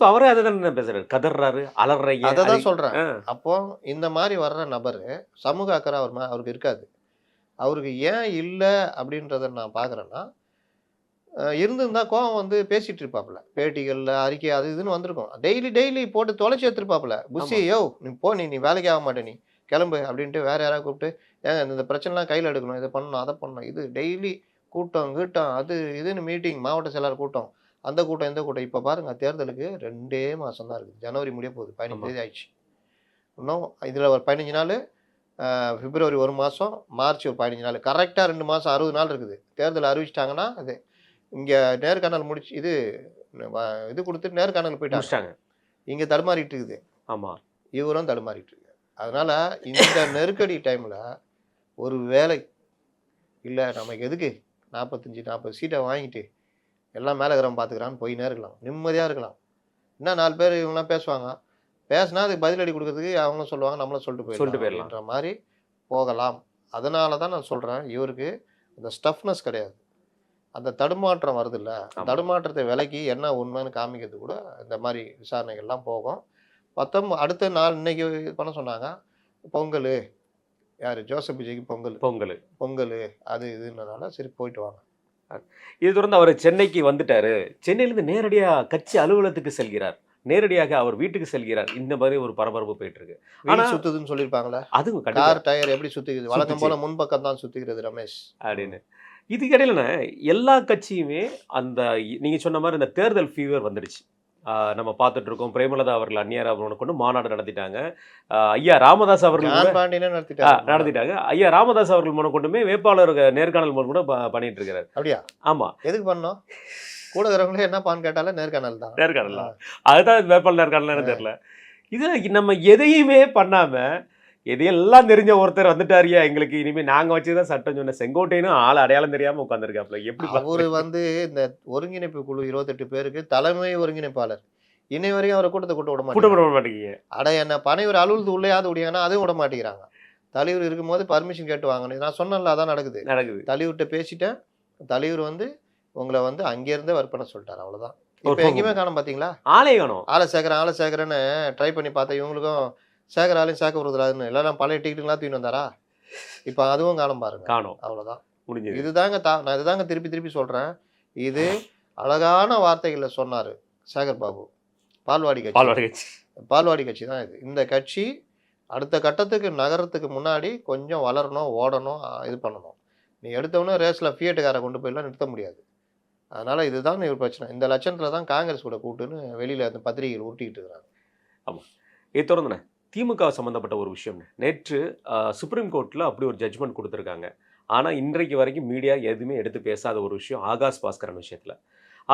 அவரே அதை தானே பேசுறாரு, கதறாரு, அலறாரு. அதை தான் சொல்றேன். அப்போ இந்த மாதிரி வர்ற நபர் சமூக அக்கறை அவருக்கு இருக்காது. அவருக்கு ஏன் இல்லை அப்படின்றத நான் பார்க்குறேன்னா, இருந்திருந்தா கோவம் வந்து பேசிட்டு இருப்பாப்புல, பேட்டிகளில் அறிக்கை அது இதுன்னு வந்திருக்கும். டெய்லி போட்டு தொலைச்சி எடுத்துருப்பாப்புல. புஷி யோ நீ போ, நீ வேலைக்கு ஆக மாட்டே, நீ கிளம்பு அப்படின்ட்டு வேற யாராவது கூப்பிட்டு ஏங்க இந்த பிரச்சனைலாம் கையில் எடுக்கணும், இதை பண்ணணும் அதை பண்ணணும், இது டெய்லி கூட்டம் அது இதுன்னு மீட்டிங், மாவட்ட செயலாளர் கூட்டம், அந்த கூட்டம் இந்த கூட்டம். இப்போ பாருங்க, தேர்தலுக்கு 2 மாதம் தான் இருக்குது. ஜனவரி முடிய போகுது, 15 தேதி ஆயிடுச்சு. இன்னும் இதில் ஒரு 15 நாள், பிப்ரவரி 1 மாதம், மார்ச் ஒரு 15 நாள், கரெக்டாக 2 மாதம் 60 நாள் இருக்குது. தேர்தல் அறிவிச்சிட்டாங்கன்னா அது இங்கே நேர்காணல் முடிச்சு இது கொடுத்துட்டு நேர்காணல் போயிட்டாங்க. இங்கே தடுமாறிட்டு இருக்குது. ஆமாம், இவரும் தடுமாறிட்டு இருக்கு. அதனால இந்த நெருக்கடி டைமில் ஒரு வேலை இல்லை, நமக்கு எதுக்கு 45-40 சீட்டை வாங்கிட்டு எல்லாம் மேலே கிராமம் பார்த்துக்கிறான்னு போயினே இருக்கலாம், நிம்மதியாக இருக்கலாம். இன்னும் 4 பேர் இவங்களாம் பேசுவாங்க, பேசினா அதுக்கு பதிலடி கொடுக்கறதுக்கு அவங்களும் சொல்லுவாங்க, நம்மளும் சொல்லிட்டு போயிடலாம்ன்ற மாதிரி போகலாம். அதனால தான் நான் சொல்கிறேன், இவருக்கு அந்த ஸ்டஃப்னஸ் கிடையாது, அந்த தடுமாற்றம் வருது இல்லை, தடுமாற்றத்தை விலக்கி என்ன உண்மைன்னு காமிக்கிறது கூட இந்த மாதிரி விசாரணைகள்லாம் போகும். அடுத்த நாள் இன்னைக்கு பண்ண சொன்னாங்க, பொங்கல் யார் ஜோசப் விஜய்க்கு பொங்கல் அது இதுன்றதால சரி போயிட்டு வாங்க. இது தொடர்ந்து அவர் சென்னைக்கு வந்துட்டாரு. சென்னையிலேருந்து நேரடியாக கட்சி அலுவலகத்துக்கு செல்கிறார், நேரடியாக அவர் வீட்டுக்கு செல்கிறார். இந்த மாதிரி ஒரு பரபரப்பு போயிட்டு இருக்கு. ஆனால் சுத்துதுன்னு சொல்லியிருப்பாங்களே, அதுவும் கார் டயர் எப்படி சுத்திக்குது, வழக்கம் போல முன்பக்கம் தான் சுத்திக்கிறது ரமேஷ் அப்படின்னு. இதுக்கிடையில எல்லா கட்சியுமே அந்த நீங்க சொன்ன மாதிரி இந்த தேர்தல் ஃபீவர் வந்துடுச்சு. நம்ம பார்த்துட்டு இருக்கோம். பிரேமலதா அவர்கள் அந்நியார் அவர்களை கொண்டு மாநாடு நடத்திட்டாங்க. ஐயா ராமதாஸ் அவர்கள் நடத்திட்டாங்க. ஐயா ராமதாஸ் அவர்கள் மூலம் கொண்டுமே வேட்பாளர் நேர்காணல் மூலம் கூட பண்ணிட்டு இருக்கிறாரு. அப்படியா? ஆமா. எதுக்கு பண்ணோம்? கூட இருக்கிறவங்களே என்ன பான்னு கேட்டாலும் நேர்காணல் தான். அதுதான் வேட்பாளர் நேர்காணல் தெரியல. இது நம்ம எதையுமே பண்ணாம எதையெல்லாம் தெரிஞ்ச ஒருத்தர் வந்துட்டாரியா, எங்களுக்கு இனிமே நாங்க வச்சுதான் சட்டம் சொன்ன செங்கோட்டையனும் ஆள் அடையாளம் தெரியாம உட்காந்துருக்காப்ல. எப்படி அவரு வந்து இந்த ஒருங்கிணைப்பு குழு 28 பேருக்கு தலைமை ஒருங்கிணைப்பாளர், இன்னை வரைக்கும் அவரை கூட்டத்தை கூட்ட விட மாட்டேங்க. அட என்ன பனைவர் அலுவலத்து உள்ளேயாவது விடியாங்கன்னா அதுவும் விட மாட்டேங்கிறாங்க. தலைவர் இருக்கும்போது பர்மிஷன் கேட்டு வாங்கணும். நான் சொன்னல, அதான் நடக்குது. தலைவர்கிட்ட பேசிட்டேன், தலைவர் வந்து உங்களை வந்து அங்கேருந்தே ஒர்க் பண்ண சொல்லிட்டாரு, அவ்வளவுதான். இப்போ எங்கேயுமே காணும் பாத்தீங்களா? ஆளை சேர்க்கிறேன்னு ட்ரை பண்ணி பார்த்தேன். இவங்களுக்கும் சேகராலையும் சேர்க்க வருதுன்னு எல்லாம் பழைய டிக்கெட்டுலாம் தூக்கிட்டு வந்தாரா? இப்போ அதுவும் காணும் பாருங்க, காணும். அவ்வளோதான் முடிஞ்சது. இதுதாங்க நான் இதுதாங்க திருப்பி சொல்கிறேன். இது அழகான வார்த்தைகளை சொன்னார் சேகர் பாபு. பால்வாடி கட்சி பால்வாடி கட்சி தான் இது. இந்த கட்சி அடுத்த கட்டத்துக்கு நகரத்துக்கு முன்னாடி கொஞ்சம் வளரணும், ஓடணும், இது பண்ணணும். நீ எடுத்தவொடனே ரேஸில் ஃபியட்டுக்காரை கொண்டு போயெல்லாம் நிறுத்த முடியாது. அதனால் இதுதான் இவர் பிரச்சனை. இந்த லட்சணத்தில் தான் காங்கிரஸ் கூட கூட்டுன்னு வெளியில் அந்த பத்திரிகைகள் உருட்டிக்கிட்டு இருக்கிறாங்க. ஆமாம், இது தொடர்ந்துண்ணே திமுக சம்மந்தப்பட்ட ஒரு விஷயம். நேற்று சுப்ரீம் கோர்ட்டில் அப்படி ஒரு ஜட்ஜ்மெண்ட் கொடுத்துருக்காங்க. ஆனால் இன்றைக்கு வரைக்கும் மீடியா எதுவுமே எடுத்து பேசாத ஒரு விஷயம் ஆகாஷ் பாஸ்கரன் விஷயத்தில்.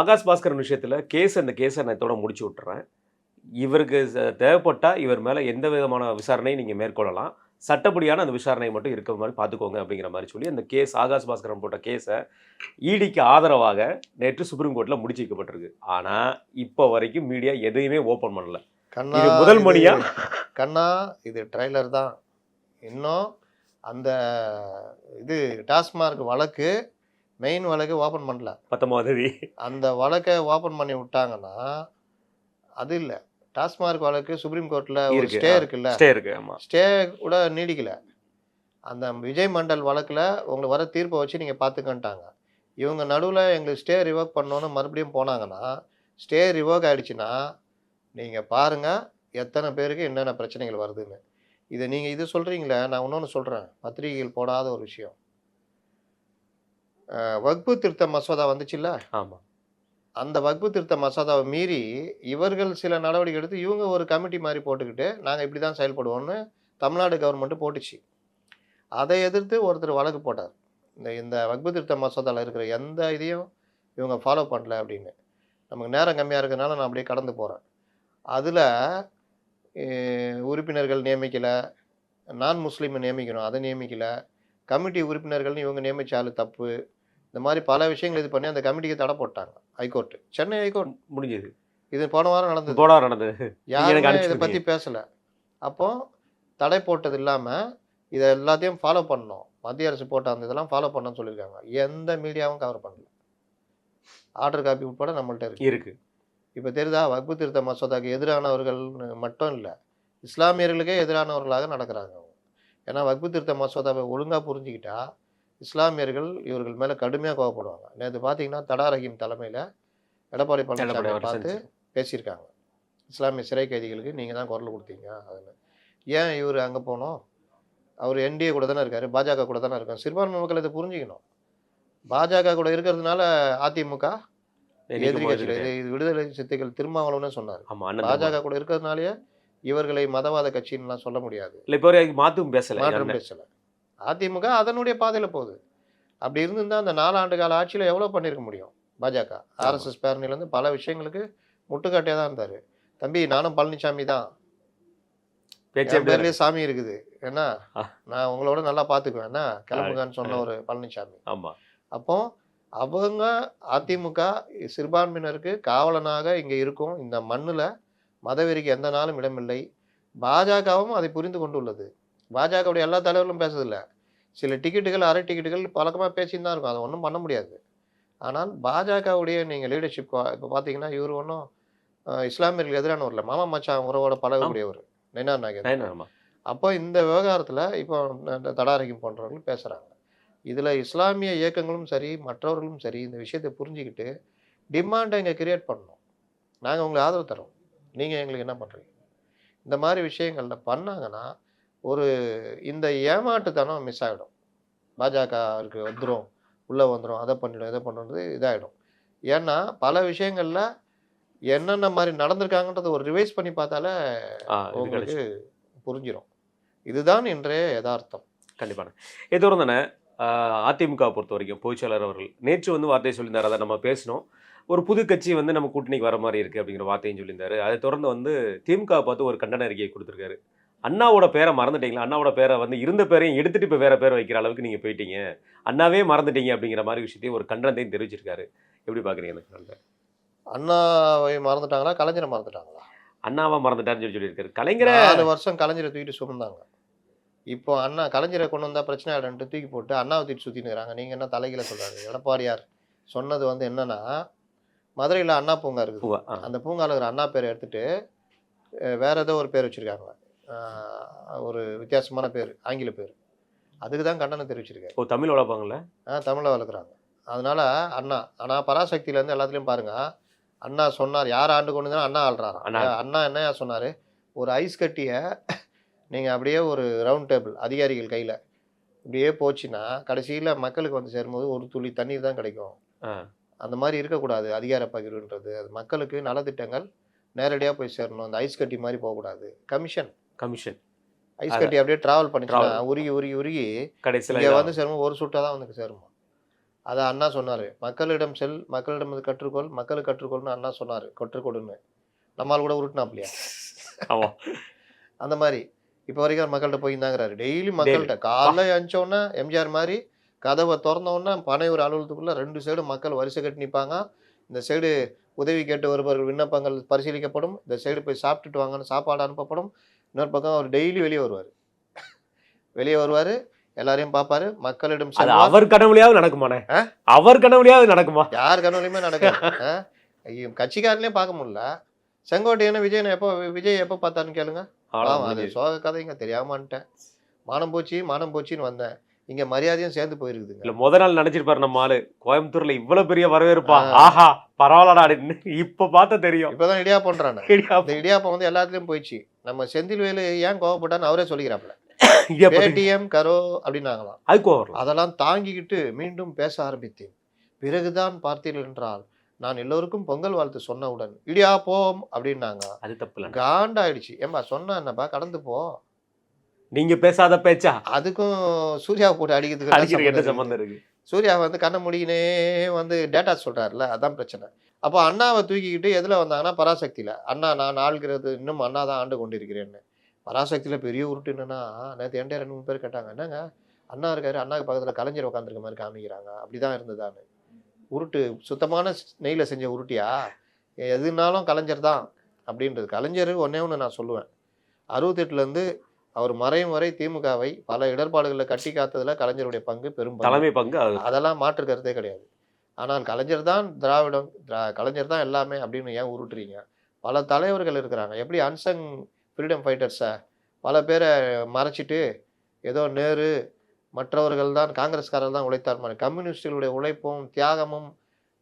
ஆகாஷ் பாஸ்கரன் விஷயத்தில் அந்த கேஸை நான் இதோட முடிச்சு விட்டுறேன். இவருக்கு தேவைப்பட்டால் இவர் மேலே எந்த விதமான விசாரணையும் நீங்கள் மேற்கொள்ளலாம், சட்டப்படியான அந்த விசாரணை மட்டும் இருக்கிற மாதிரி பார்த்துக்கோங்க அப்படிங்கிற மாதிரி சொல்லி அந்த கேஸ் ஆகாஷ் பாஸ்கரன் போட்ட கேஸை ஈடிக்கு ஆதரவாக நேற்று சுப்ரீம் கோர்ட்டில் முடிச்சு வைக்கப்பட்டிருக்கு. ஆனால் இப்போ வரைக்கும் மீடியா எதையுமே ஓப்பன் பண்ணல. கண்ணா முதல் மணியா கண்ணா இது ட்ரைலர் தான். இன்னும் அந்த இது டாஸ்மார்க் வழக்கு மெயின் வழக்கு ஓப்பன் பண்ணல. 19ஆம் தேதி அந்த வழக்கை ஓப்பன் பண்ணி விட்டாங்கன்னா அது இல்லை. டாஸ்மார்க் வழக்கு சுப்ரீம் கோர்ட்டில் ஒரு ஸ்டே இருக்குல்ல, ஸ்டே கூட நீடிக்கல. அந்த விஜய் மண்டல் வழக்கில் உங்களுக்கு வர தீர்ப்பை வச்சு நீங்கள் பார்த்துக்கன்ட்டாங்க. இவங்க நடுவில் எங்களுக்கு ஸ்டே ரிவோக் பண்ணோன்னு மறுபடியும் போனாங்கன்னா, ஸ்டே ரிவோக் ஆகிடுச்சுன்னா நீங்கள் பாருங்கள் எத்தனை பேருக்கு என்னென்ன பிரச்சனைகள் வருதுன்னு. இதை நீங்கள் இது சொல்கிறீங்களே, நான் இன்னொன்று சொல்கிறேன், பத்திரிகைகள் போடாத ஒரு விஷயம். வக்பு திருத்த மசோதா வந்துச்சுல்ல, ஆமாம், அந்த வக்பு திருத்த மசோதாவை மீறி இவர்கள் சில நடவடிக்கை எடுத்து இவங்க ஒரு கமிட்டி மாதிரி போட்டுக்கிட்டு நாங்கள் இப்படி தான் செயல்படுவோம்னு தமிழ்நாடு கவர்மெண்ட்டு போட்டுச்சு. அதை எதிர்த்து ஒருத்தர் வழக்கு போட்டார். இந்த வக்பு திருத்த மசோதாவில் இருக்கிற எந்த இதையும் இவங்க ஃபாலோ பண்ணல அப்படின்னு. நமக்கு நேரம் கம்மியாக இருக்கிறதுனால நான் அப்படியே கடந்து போகிறேன். அதில் உறுப்பினர்கள் நியமிக்கலை, நான் முஸ்லீமை நியமிக்கணும், அதை நியமிக்கலை, கமிட்டி உறுப்பினர்கள்னு இவங்க நியமிச்ச ஆள் தப்பு, இந்த மாதிரி பல விஷயங்கள் இது பண்ணி அந்த கமிட்டிக்கு தடை போட்டாங்க ஹைகோர்ட்டு, சென்னை ஹைகோர்ட். முடிஞ்சது. இது போன வாரம் நடந்தது. யாருமே இதை பற்றி பேசலை. அப்போ தடை போட்டது இல்லாமல் இதை எல்லாத்தையும் ஃபாலோ பண்ணணும், மத்திய அரசு போட்ட அந்த இதெல்லாம் ஃபாலோ பண்ணணும்னு சொல்லியிருக்காங்க. எந்த மீடியாவும் கவர் பண்ணல. ஆர்டர் காப்பி உட்பட நம்மள்ட்ட இருக்கு. இப்போ தெரியுதா, வக்பு திருத்த மசோதாக்கு எதிரானவர்கள் மட்டும் இல்லை, இஸ்லாமியர்களுக்கே எதிரானவர்களாக நடக்கிறாங்க. ஏன்னா வக்பு திருத்த மசோதாவை ஒழுங்காக புரிஞ்சுக்கிட்டா இஸ்லாமியர்கள் இவர்கள் மேலே கடுமையாக கோவப்படுவாங்க. நேற்று பார்த்தீங்கன்னா தடா ரஹீம் தலைமையில் எடப்பாடி பழனிசாமியை பார்த்து பேசியிருக்காங்க. இஸ்லாமிய சிறை கைதிகளுக்கு நீங்கள் தான் குரல் கொடுத்தீங்க. அதில் ஏன் இவர் அங்கே போனோம்? அவர் என்டிஏ கூட தானே இருக்கார், பாஜக கூட தானே இருக்கார். சிறுபான்மை மக்கள் இதை புரிஞ்சுக்கணும். பாஜக கூட இருக்கிறதுனால அதிமுக எதிரி கட்சியில் இது விடுதலை சிறுத்தைகள் திருமாவளவனே சொன்னார். பாஜக கூட இருக்கிறதுனாலேயே இவர்களை மதவாத கட்சின்னுலாம் சொல்ல முடியாது. மாற்றும் பேசலை. அதிமுக அதனுடைய பாதையில் போகுது. அப்படி இருந்திருந்தால் அந்த 4 ஆண்டு கால ஆட்சியில் எவ்வளோ பண்ணியிருக்க முடியும் பாஜக? ஆர்எஸ்எஸ் பேரணிலேருந்து பல விஷயங்களுக்கு முட்டுக்காட்டியாக தான் இருந்தார். தம்பி நானும் பழனிசாமி தான், பேர்லேயே சாமி இருக்குது, ஏன்னா நான் உங்களோட நல்லா பார்த்துக்குவேன், என்ன கிளம்புகான்னு சொன்ன ஒரு பழனிசாமி. ஆமாம். அப்போ அவங்க அதிமுக சிறுபான்மையினருக்கு காவலனாக இங்கே இருக்கும். இந்த மண்ணில் மதவெறிக்கு எந்த நாளும் இடமில்லை. பாஜகவும் அதை புரிந்து கொண்டுள்ளது. பாஜகவுடைய எல்லா தலைவர்களும் பேசுறதில்ல. சில டிக்கெட்டுகள், அரை டிக்கெட்டுகள் பழக்கமாக பேசின்னு தான் இருக்கும். அதை ஒன்றும் பண்ண முடியாது. ஆனால் பாஜகவுடைய நீங்கள் லீடர்ஷிப் இப்போ பார்த்தீங்கன்னா இவர் ஒன்றும் இஸ்லாமியர்களுக்கு எதிரானவர் இல்லை, மாமா மச்சான் உறவோட பழகக்கூடியவர் நயினார் நாகேந்திரன். அப்போ இந்த விவகாரத்தில் இப்போ தடா ரஹீம் போன்றவர்கள் பேசுகிறாங்க. இதில் இஸ்லாமிய இயக்கங்களும் சரி மற்றவர்களும் சரி இந்த விஷயத்தை புரிஞ்சுக்கிட்டு டிமாண்டை இங்கே கிரியேட் பண்ணணும். நாங்கள் உங்களுக்கு ஆதரவு தரோம், நீங்கள் எங்களுக்கு என்ன பண்ணுறீங்க? இந்த மாதிரி விஷயங்களில் பண்ணாங்கன்னா ஒரு இந்த ஏமாட்டுத்தனம் மிஸ் ஆகிடும். பாஜகவுக்கு வந்துடும், உள்ளே வந்துடும், அதை பண்ணிடும், இதை பண்ணுறது இதாகிடும். ஏன்னா பல விஷயங்களில் என்னென்ன மாதிரி நடந்திருக்காங்கன்றதை ஒரு ரிவைஸ் பண்ணி பார்த்தாலே உங்களுக்கு புரிஞ்சிடும். இதுதான் இன்றைய யதார்த்தம். கண்டிப்பாக. இதோட தானே அதிமுக பொறுத்த வரைக்கும் பொதுச்செயலாளர் அவர்கள் நேற்று வார்த்தையை சொல்லியிருந்தார். அதை நம்ம பேசணும். ஒரு புது கட்சி நம்ம கூட்டணிக்கு வர மாதிரி இருக்குது அப்படிங்கிற வார்த்தையும் சொல்லியிருந்தாரு. அதை தொடர்ந்து திமுக பார்த்து ஒரு கண்டன அறிக்கையை கொடுத்துருக்காரு. அண்ணாவோட பேரை மறந்துட்டீங்களா, அண்ணாவோட பேரை இருந்த பேரையும் எடுத்துகிட்டு இப்போ வேறு பேரை வைக்கிற அளவுக்கு நீங்கள் போயிட்டீங்க, அண்ணாவே மறந்துட்டீங்க அப்படிங்கிற மாதிரி விஷயத்தையும் ஒரு கண்டனத்தையும் தெரிவிச்சிருக்காரு. எப்படி பார்க்குறீங்க அந்த கண்டனத்தை? அண்ணாவை மறந்துட்டாங்களா, கலைஞரை மறந்துட்டாங்களா? அண்ணாவை மறந்துட்டாருன்னு சொல்லியிருக்காரு. கலைஞரை 4 வருஷம் கலைஞரை தூக்கிட்டு சுமந்தாங்க. இப்போ அண்ணா கலைஞரை கொண்டு வந்தால் பிரச்சனை ஆகிடுன்ட்டு தூக்கி போட்டு அண்ணாவை தூக்கி சுற்றினுக்கிறாங்க. நீங்கள் என்ன தலைகளை சொல்கிறாங்க? எடப்பாடியார் சொன்னது என்னென்னா, மதுரையில் அண்ணா பூங்கா இருக்குது, அந்த பூங்காவில் இருக்கிற அண்ணா பேரை எடுத்துகிட்டு வேறு ஏதோ ஒரு பேர் வச்சுருக்காங்க, ஒரு வித்தியாசமான பேர், ஆங்கில பேர். அதுக்கு தான் கண்டனம் தெரிவிச்சிருக்காரு. தமிழ் வளர்ப்பாங்கள்ல? தமிழை வளர்க்குறாங்க. அதனால அண்ணா ஆனால் பராசக்தியிலேருந்து எல்லாத்துலேயும் பாருங்க, அண்ணா சொன்னார், யார் ஆண்டு கொண்டு அண்ணா ஆள்றாராம். அண்ணா. அண்ணா என்ன சொன்னார், ஒரு ஐஸ் கட்டியை நீங்கள் அப்படியே ஒரு ரவுண்ட் டேபிள் அதிகாரிகள் கையில் இப்படியே போச்சுன்னா கடைசியில் மக்களுக்கு வந்து சேரும்போது ஒரு துளி தண்ணீர் தான் கிடைக்கும். அந்த மாதிரி இருக்கக்கூடாது அதிகார பகிர்வுன்றது. அது மக்களுக்கு நலத்திட்டங்கள் நேரடியாக போய் சேரணும். அந்த ஐஸ் கட்டி மாதிரி போகக்கூடாது. கமிஷன் ஐஸ் கட்டி அப்படியே டிராவல் பண்ணிச்சுன்னா உருகி உருகி உருகி கடைசியில் இங்கே வந்து சேரும்போது ஒரு சுட்டாக தான் வந்து சேருமா. அதை அண்ணா சொன்னார், மக்களிடம் செல், மக்களிடம் இது கற்றுக்கொள், மக்களுக்கு கற்றுக்கொள்னு அண்ணா சொன்னார். கற்றுக்கொடுன்னு நம்மால் கூட உருட்டினாப்லையா. அந்த மாதிரி இப்போ வரைக்கும் மக்கள்கிட்ட போயிருந்தாங்கிறாரு. டெய்லி மக்கள்கிட்ட காலைல அனுப்பிச்சோன்னா எம்ஜிஆர் மாதிரி கதவை திறந்தோன்னா பனையூர் அலுவலகத்துக்குள்ளே 2 சைடும் மக்கள் வரிசை கட்டி நிற்பாங்க. இந்த சைடு உதவி கேட்டு வருபவர்கள் விண்ணப்பங்கள் பரிசீலிக்கப்படும், இந்த சைடு போய் சாப்பிட்டுட்டு வாங்கன்னு சாப்பாடு அனுப்பப்படும். இன்னொரு பக்கம் அவர் டெய்லி வெளியே வருவார், எல்லாரையும் பார்ப்பாரு, மக்களிடம் அவர் கனவுலையாவது நடக்குமாண்ணே? அவர் கனவுலையாவது நடக்குமா? யார் கனவுலையுமே நடக்கும். கட்சிக்காரனையும் பார்க்க முடியல. செங்கோட்டையனை விஜய் எப்போ பார்த்தாருன்னு கேளுங்க. அது சோக கதைங்க, தெரியாமன்ட்டேன். மானம் போச்சின்னு வந்தேன். இங்க மரியாதையும் சேர்ந்து போயிருக்குதுங்க. இல்ல முத நாள் நினைச்சிருப்பாரு நம்ம ஆளு கோயம்புத்தூர்ல இவ்வளவு பெரிய வரவேற்பா, ஆஹா பரவாயில்லடா அப்படின்னு. இப்ப பார்த்தா தெரியும். இப்பதான் இடியா பண்றானே. இந்த இடியாப்பம் வந்து எல்லாத்துலயும் போயிடுச்சு. நம்ம செந்தில்வேலு ஏன் கோவப்பட்டான்னு அவரே சொல்லிக்கிறாப்ல. பேடிஎம் கரோ அப்படின்னாங்களாம். அதெல்லாம் தாங்கிக்கிட்டு மீண்டும் பேச ஆரம்பித்தேன். பிறகுதான் பார்த்தீர்கள் என்றால் நான் எல்லோருக்கும் பொங்கல் வாழ்த்து சொன்னவுடன் இடியாப்போம் அப்படின்னாங்க. அது தப்பு. காண்டாயிடுச்சு. ஏம்பா சொன்னா என்னப்பா, கடந்து போ. நீங்க பேசாத பேச்சா? அதுக்கும் சூர்யாவை போட்டு அடிக்கிறதுக்கு சம்பந்தம் இருக்கு. சூர்யா வந்து கண்ண முடியினே வந்து டேட்டா சொல்றாருல, அதான் பிரச்சனை. அப்போ அண்ணாவை தூக்கிக்கிட்டு எதுல வந்தாங்கன்னா பராசக்தியில. அண்ணா நான் ஆள்கிறது இன்னும் அண்ணா தான் ஆண்டு கொண்டிருக்கிறேன்னு. பராசக்தியில பெரிய உருட்டு என்னன்னா, நேற்று என்கிட்ட 2-3 பேர் கேட்டாங்க, என்னங்க அண்ணா இருக்காரு, அண்ணாவுக்கு பக்கத்துல கலைஞர் உட்காந்துருக்க மாதிரி காமிக்கிறாங்க, அப்படிதான் இருந்ததான்னு. உருட்டு சுத்தமான நெய்ல செஞ்ச உருட்டியா? எதுனாலும் கலைஞர் தான் அப்படின்றது. கலைஞர் ஒன்று நான் சொல்லுவேன், 68லேருந்து அவர் மறையும் வரை திமுகவை பல இடர்பாடுகளை கட்டி காத்ததுல கலைஞருடைய பங்கு தலைமை பங்கு, அதெல்லாம் மாற்று கருத்தே கிடையாது. ஆனால் கலைஞர் தான் கலைஞர் தான் எல்லாமே அப்படின்னு ஏன் உருட்டுறீங்க? பல தலைவர்கள் இருக்கிறாங்க. எப்படி அன்சங் ஃப்ரீடம் ஃபைட்டர்ஸை பல பேரை மறைச்சிட்டு ஏதோ நேரு மற்றவர்கள் தான் காங்கிரஸ்காரர்கள் தான் உழைத்தார் மாதிரி. கம்யூனிஸ்டுகளுடைய உழைப்பும் தியாகமும்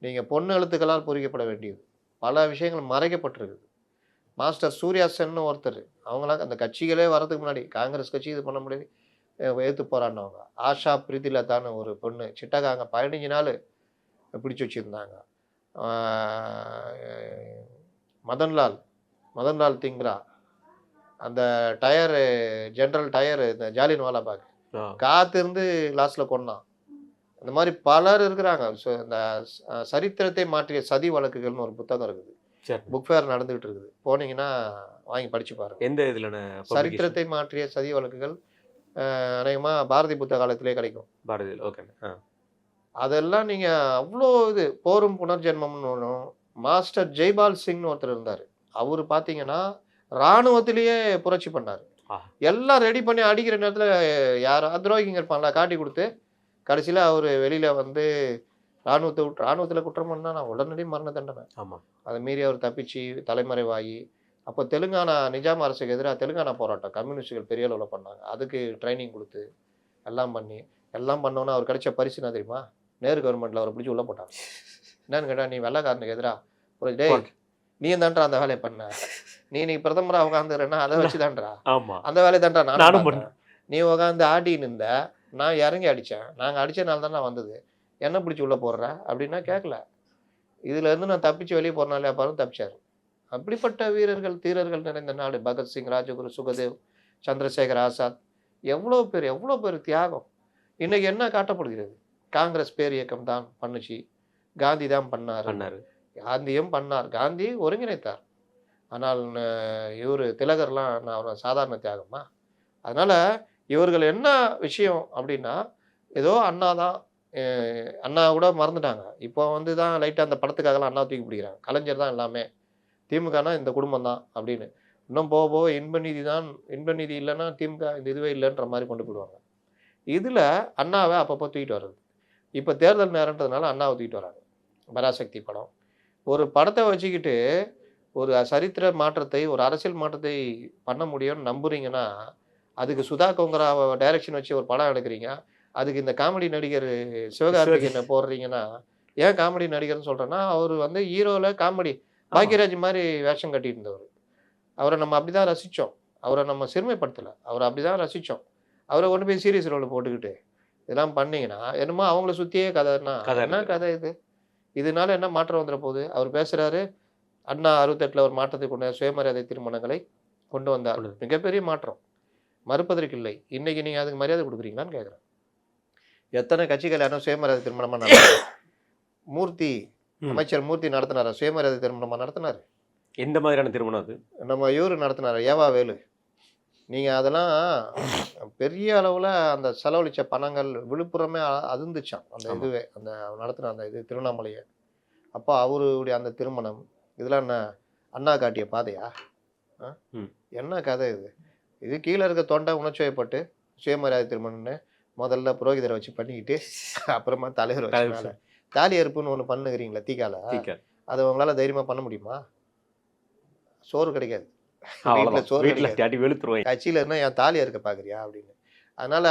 நீங்கள் பொண்ணு எழுத்துக்களால் பொறிக்கப்பட வேண்டியது. பல விஷயங்கள் மறைக்கப்பட்டிருக்குது. மாஸ்டர் சூர்யா சென்னு ஒருத்தர், அவங்களாம் அந்த கட்சிகளே வரதுக்கு முன்னாடி காங்கிரஸ் கட்சி இது பண்ண முடியாது எடுத்து போராடினவங்க. ஆஷா பிரீத்திலதான்னு ஒரு பொண்ணு சிட்டகாங்க 15 நாள் பிடிச்சி வச்சுருந்தாங்க. மதன்லால் திங்ரா அந்த டயரு ஜென்ரல் டயரு இந்த ஜாலியன் வாலாபாக் காத்திருந்து லாஸ்ட்டில் கொண்டான். இந்த மாதிரி பலர் இருக்கிறாங்க. இந்த சரித்திரத்தை மாற்றிய சதி வழக்குகள்னு ஒரு புத்தகம் இருக்குது, புக் ஃபேர் நடந்துகிட்டு இருக்குது. போனீங்கன்னா வாங்கி படிச்சு பாருங்க. எந்த இதுல? சரித்திரத்தை மாற்றிய சதி வழக்குகள் அநேகமா பாரதி புத்த காலத்திலே கிடைக்கும். பாரதியில். ஓகே. அதெல்லாம் நீங்க அவ்வளோ இது போரும் புனர்ஜென்மம்னு ஒன்றும். மாஸ்டர் ஜெய்பால் சிங்னு ஒருத்தர் இருந்தார். அவர் பார்த்தீங்கன்னா இராணுவத்திலேயே புரட்சி பண்ணார். எல்லாம் ரெடி பண்ணி அடிக்கிற நேரத்தில் யார் துரோகிங்க இருப்பாங்களா காட்டி கொடுத்து கடைசியில் அவர் வெளியில் வந்து இராணுவத்தில் குற்றம் பண்ணால் நான் உடனடி மரண தண்டனை. ஆமாம். அதை மீறி அவர் தப்பிச்சு தலைமறைவாகி அப்போ தெலுங்கானா நிஜாம் அரசுக்கு எதிராக தெலுங்கானா போராட்டம் கம்யூனிஸ்டுகள் பெரிய அளவில் பண்ணாங்க. அதுக்கு ட்ரைனிங் கொடுத்து எல்லாம் பண்ணோன்னா அவர் கிடைச்ச பரிசு என்ன தெரியுமா? நேரு கவர்மெண்ட்டில் அவரை பிடிச்சி உள்ளே போட்டாங்க. என்னன்னு கேட்டால், நீ வெள்ளைக்காரனுக்கு எதிராக ஒரு டே நீ தான்றா அந்த வேலையை பண்ண, நீ பிரதமராக உட்காந்துறேன்னா அதை வச்சு தான்றா, அந்த வேலையை தான்றா நானும் பண்ணேன். நீ உட்காந்து ஆட்டின்னு இருந்த, நான் இறங்கி அடித்தேன், நாங்கள் அடித்தனால தான் நான் வந்தது, என்ன பிடிச்சி உள்ளே போடுற அப்படின்னா கேட்கல. இதுலேருந்து நான் தப்பிச்சு வெளியே போகிறனாலே அப்பாரும் தப்பிச்சார். அப்படிப்பட்ட வீரர்கள் தீரர்கள் நிறைந்த நாடு. பகத்சிங், ராஜகுரு, சுகதேவ், சந்திரசேகர் ஆசாத், எவ்வளோ பேர் தியாகம். இன்னைக்கு என்ன காட்டப்படுகிறது? காங்கிரஸ் பேர் இயக்கம் தான் பண்ணுச்சு, காந்தி தான் பண்ணார், காந்தியும் பண்ணார், காந்தி ஒருங்கிணைத்தார். ஆனால் இவர் திலகர்லாம் நான் சாதாரண தியாகமா? அதனால் இவர்கள் என்ன விஷயம் அப்படின்னா, ஏதோ அண்ணா தான், அண்ணா கூட மறந்துட்டாங்க. இப்போ வந்து தான் லைட்டாக அந்த படத்துக்காகலாம் அண்ணா தூக்கி பிடிக்கிறாங்க. கலைஞர் தான் எல்லாமே, திமுகனா இந்த குடும்பம் தான் அப்படின்னு. இன்னும் போக இன்ப நிதி இல்லைன்னா திமுக இந்த இதுவே இல்லைன்ற மாதிரி கொண்டு போயிடுவாங்க. இதில் அண்ணாவை அப்பப்போ தூக்கிட்டு வர்றது. இப்போ தேர்தல் நேரன்றதுனால அண்ணாவை தூக்கிட்டு வராங்க. பராசக்தி படம் ஒரு படத்தை வச்சுக்கிட்டு ஒரு சரித்திர மாற்றத்தை, ஒரு அரசியல் மாற்றத்தை பண்ண முடியும்னு நம்புறீங்கன்னா, அதுக்கு சுதா கோங்கராவை டைரக்ஷன் வச்சு ஒரு படம் எடுக்கிறீங்க. அதுக்கு இந்த காமெடி நடிகர் சிவகார்த்திகேயனை போடுறீங்கன்னா, ஏன் காமெடி நடிகர்னு சொல்றேன்னா, அவர் வந்து ஹீரோல காமெடி பாக்யராஜ் மாரி வேஷம் கட்டிட்டு இருந்தவர். அவர நம்ம அப்படிதான் ரசிச்சோம். அவர நம்ம சிறுமைப்படுத்தல. அவர அப்படிதான் ரசிச்சோம். அவர கொண்டு போய் சீரியஸ் ரோல்ல போட்டுக்கிட்டு, இதெல்லாம் பண்ணீங்கன்னா, என்னமோ அவங்கள சுத்தியே கதைன்னா, கதை என்ன இருக்கு. கதை இது? இதனால என்ன மாற்றம் வந்துற போகுது? அவர் பேசுறாரு, அண்ணா 68ல ஒரு மாற்றத்தை கொண்டு சுயமரியாதை திருமணங்களை கொண்டு வந்தார். கொண்டு மிகப்பெரிய மாற்றம். மறுப்பதற்கு இல்லை. இன்னைக்கு நீங்க அதுக்கு மரியாதை குடுக்குறீங்களான்னு கேட்கிறேன். எத்தனை கட்சிகள் யாரும் சுயமரியாதை திருமணமா நடத்துனாங்க? மூர்த்தி ம். அமைச்சர் மூர்த்தி நடத்தினாரா? சுயமரியாதை திருமணமா நடத்தினாரு? எந்த மாதிரியான திருமணம் அது? நம்ம இவரு நடத்தினாரு, ஏவா வேலு. நீங்க அதெல்லாம் பெரிய அளவுல அந்த செலவழிச்ச பணங்கள் விழுப்புரமே அதிர்ந்துச்சாம். அந்த ஆமா. இதுவே அந்த நடத்தின அந்த இது திருவண்ணாமலையை. அப்போ அவருடைய அந்த திருமணம் இதெல்லாம் என்ன அண்ணா காட்டிய பாதையா? ம். என்ன கதை இது? இது கீழே இருக்க தொண்டை உணர்ச்சி வயப்பட்டு சுயமரியாதை திருமணம்னு முதல்ல புரோகிதரை வச்சு பண்ணிக்கிட்டு அப்புறமா தலைவர் வச்சு தலைவர் மேலே தாலி அறுப்புன்னு ஒன்று பண்ணுகிறீங்களா தீக்கால? தீக்கா. அதை உங்களால் தைரியமாக பண்ண முடியுமா? சோறு கிடைக்காது. அவ்வளவுதான். வீட்டில் சோறு வீட்டுல கிடைக்காது. அடி வெளுத்துருவாங்க. கட்சியில் இருந்தால் என் தாலி அறுக்க பார்க்குறியா அப்படின்னு. அதனால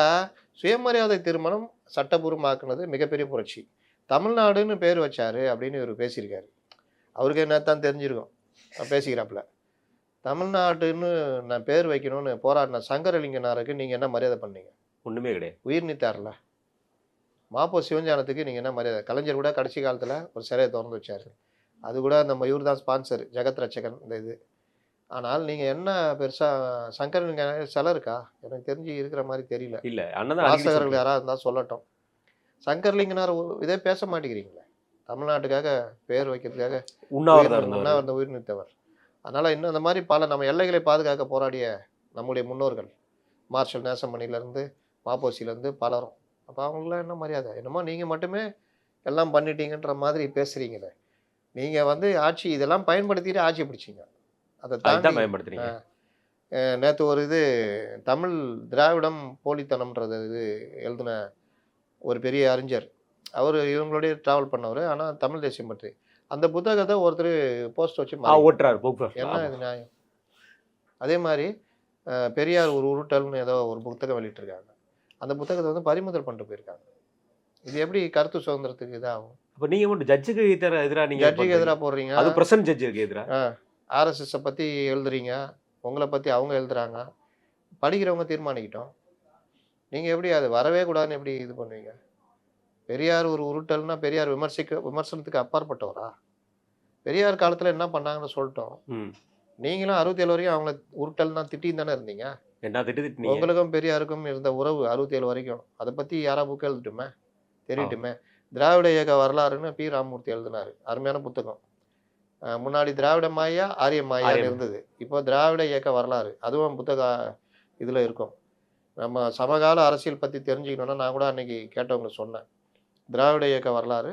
சுயமரியாதை திருமணம் சட்டபூர்வமாக்குனது மிகப்பெரிய புரட்சி. தமிழ்நாடுன்னு பேர் வச்சாரு அப்படின்னு இவர் பேசியிருக்காரு. அவருக்கு என்னத்தான் தெரிஞ்சிருக்கும் பேசிக்கிறாப்புல. தமிழ்நாடுன்னு நான் பேர் வைக்கணும்னு போராடின சங்கரலிங்கனாருக்கு நீங்கள் என்ன மரியாதை பண்ணீங்க? ஒண்ணுமே கிடையாது. உயிர் நீத்தார்ல. மாப்போ சிவஞானத்துக்கு நீங்கள் என்ன மரியாதை? கலைஞர் கூட கடைசி காலத்தில் ஒரு சிலையை திறந்து வச்சார். அது கூட நம்ம இவர் தான் ஸ்பான்சர், ஜெகத் ரட்சகன் இந்த இது. ஆனால் நீங்கள் என்ன பெருசாக சங்கரலிங்க சிலை இருக்கா? எனக்கு தெரிஞ்சு இருக்கிற மாதிரி தெரியல. இல்ல அண்ணன் தான் அடிக்கடி வாசகர்கள் சொல்றாரு. யாராவது இருந்தால் சொல்லட்டும். சங்கரலிங்கனார் இதே பேச மாட்டேங்கிறீங்களே. தமிழ்நாட்டுக்காக பேர் வைக்கிறதுக்காக உண்ணாவிரதம் இருந்தவர். உண்ணாவிரத உயிர் நீத்தவர். அதனால் இன்னும் இந்த மாதிரி பல நம்ம எல்லைகளை பாதுகாக்க போராடிய நம்முடைய முன்னோர்கள், மார்ஷல் நேசமணிலேருந்து மாப்போசிலேருந்து பலரும். அப்போ அவங்களாம் என்ன மரியாதை? என்னமோ நீங்கள் மட்டுமே எல்லாம் பண்ணிட்டீங்கன்ற மாதிரி பேசுகிறீங்களே. நீங்கள் வந்து ஆட்சி இதெல்லாம் பயன்படுத்திட்டு ஆட்சி பிடிச்சிங்க. அதை அதுதான் தாண்டி பயன்படுத்துறீங்க. நேற்று ஒரு இது தமிழ் திராவிடம் போலித்தனம்ன்றது இது எழுதின ஒரு பெரிய அறிஞர். அவர் இவங்களுடைய ட்ராவல் பண்ணவர். ஆனால் தமிழ் தேசியம் பற்றி அந்த புத்தகத்தை ஒருத்தர் போஸ்ட் வச்சு ஓட்டுறாரு புக் என்ன இது நியாயம்? அதே மாதிரி பெரியார் ஒரு உருட்டல்னு ஏதோ ஒரு புத்தகம் வெளியிட்டிருக்காங்க. அந்த புத்தகத்தை வந்து பறிமுதல் பண்ணிட்டு போயிருக்காங்க. இது எப்படி கருத்து சுதந்திரத்துக்கு இதாகும்? அப்ப நீங்க மட்டும் ஜட்ஜுக்கு எதிரா நீங்க ஜட்ஜுக்கு எதிராக போடுறீங்க. அது பிரசன்ட் ஜட்ஜுக்கு எதிரா. ஆர்எஸ்எஸை பற்றி எழுதுறீங்க, உங்களை பற்றி அவங்க எழுதுறாங்க. படிக்கிறவங்க தீர்மானிக்கிட்டோம். நீங்கள் எப்படி அது வரவே கூடாதுன்னு எப்படி இது பண்ணுவீங்க? பெரியார் ஒரு உருட்டல்னா பெரியார் விமர்சனத்துக்கு அப்பாற்பட்டவரா? பெரியார் காலத்தில் என்ன பண்ணாங்கன்னு சொல்லிட்டோம். ம். நீங்களும் 67 வரைக்கும் அவங்கள உருட்டல்னா திட்டின்னு தானே இருந்தீங்க. என்ன திட்டுனீங்க? உங்களுக்கும் பெரியாருக்கும் இருந்த உறவு 67 வரைக்கும். அதை பற்றி யாரா புக் எழுதட்டுமே, தெரியட்டுமே. திராவிட இயக்க வரலாறுன்னு பி. ராமமூர்த்தி எழுதினாரு. அருமையான புத்தகம். முன்னாடி திராவிட மாயா ஆரிய மாயான்னு இருந்தது. இப்போ திராவிட இயக்க வரலாறு அதுவும் புத்தக இதில் இருக்கும். நம்ம சமகால அரசியல் பற்றி தெரிஞ்சுக்கணுன்னா நான் கூட அன்னைக்கு கேட்டவங்க சொன்னேன். திராவிட இயக்க வரலாறு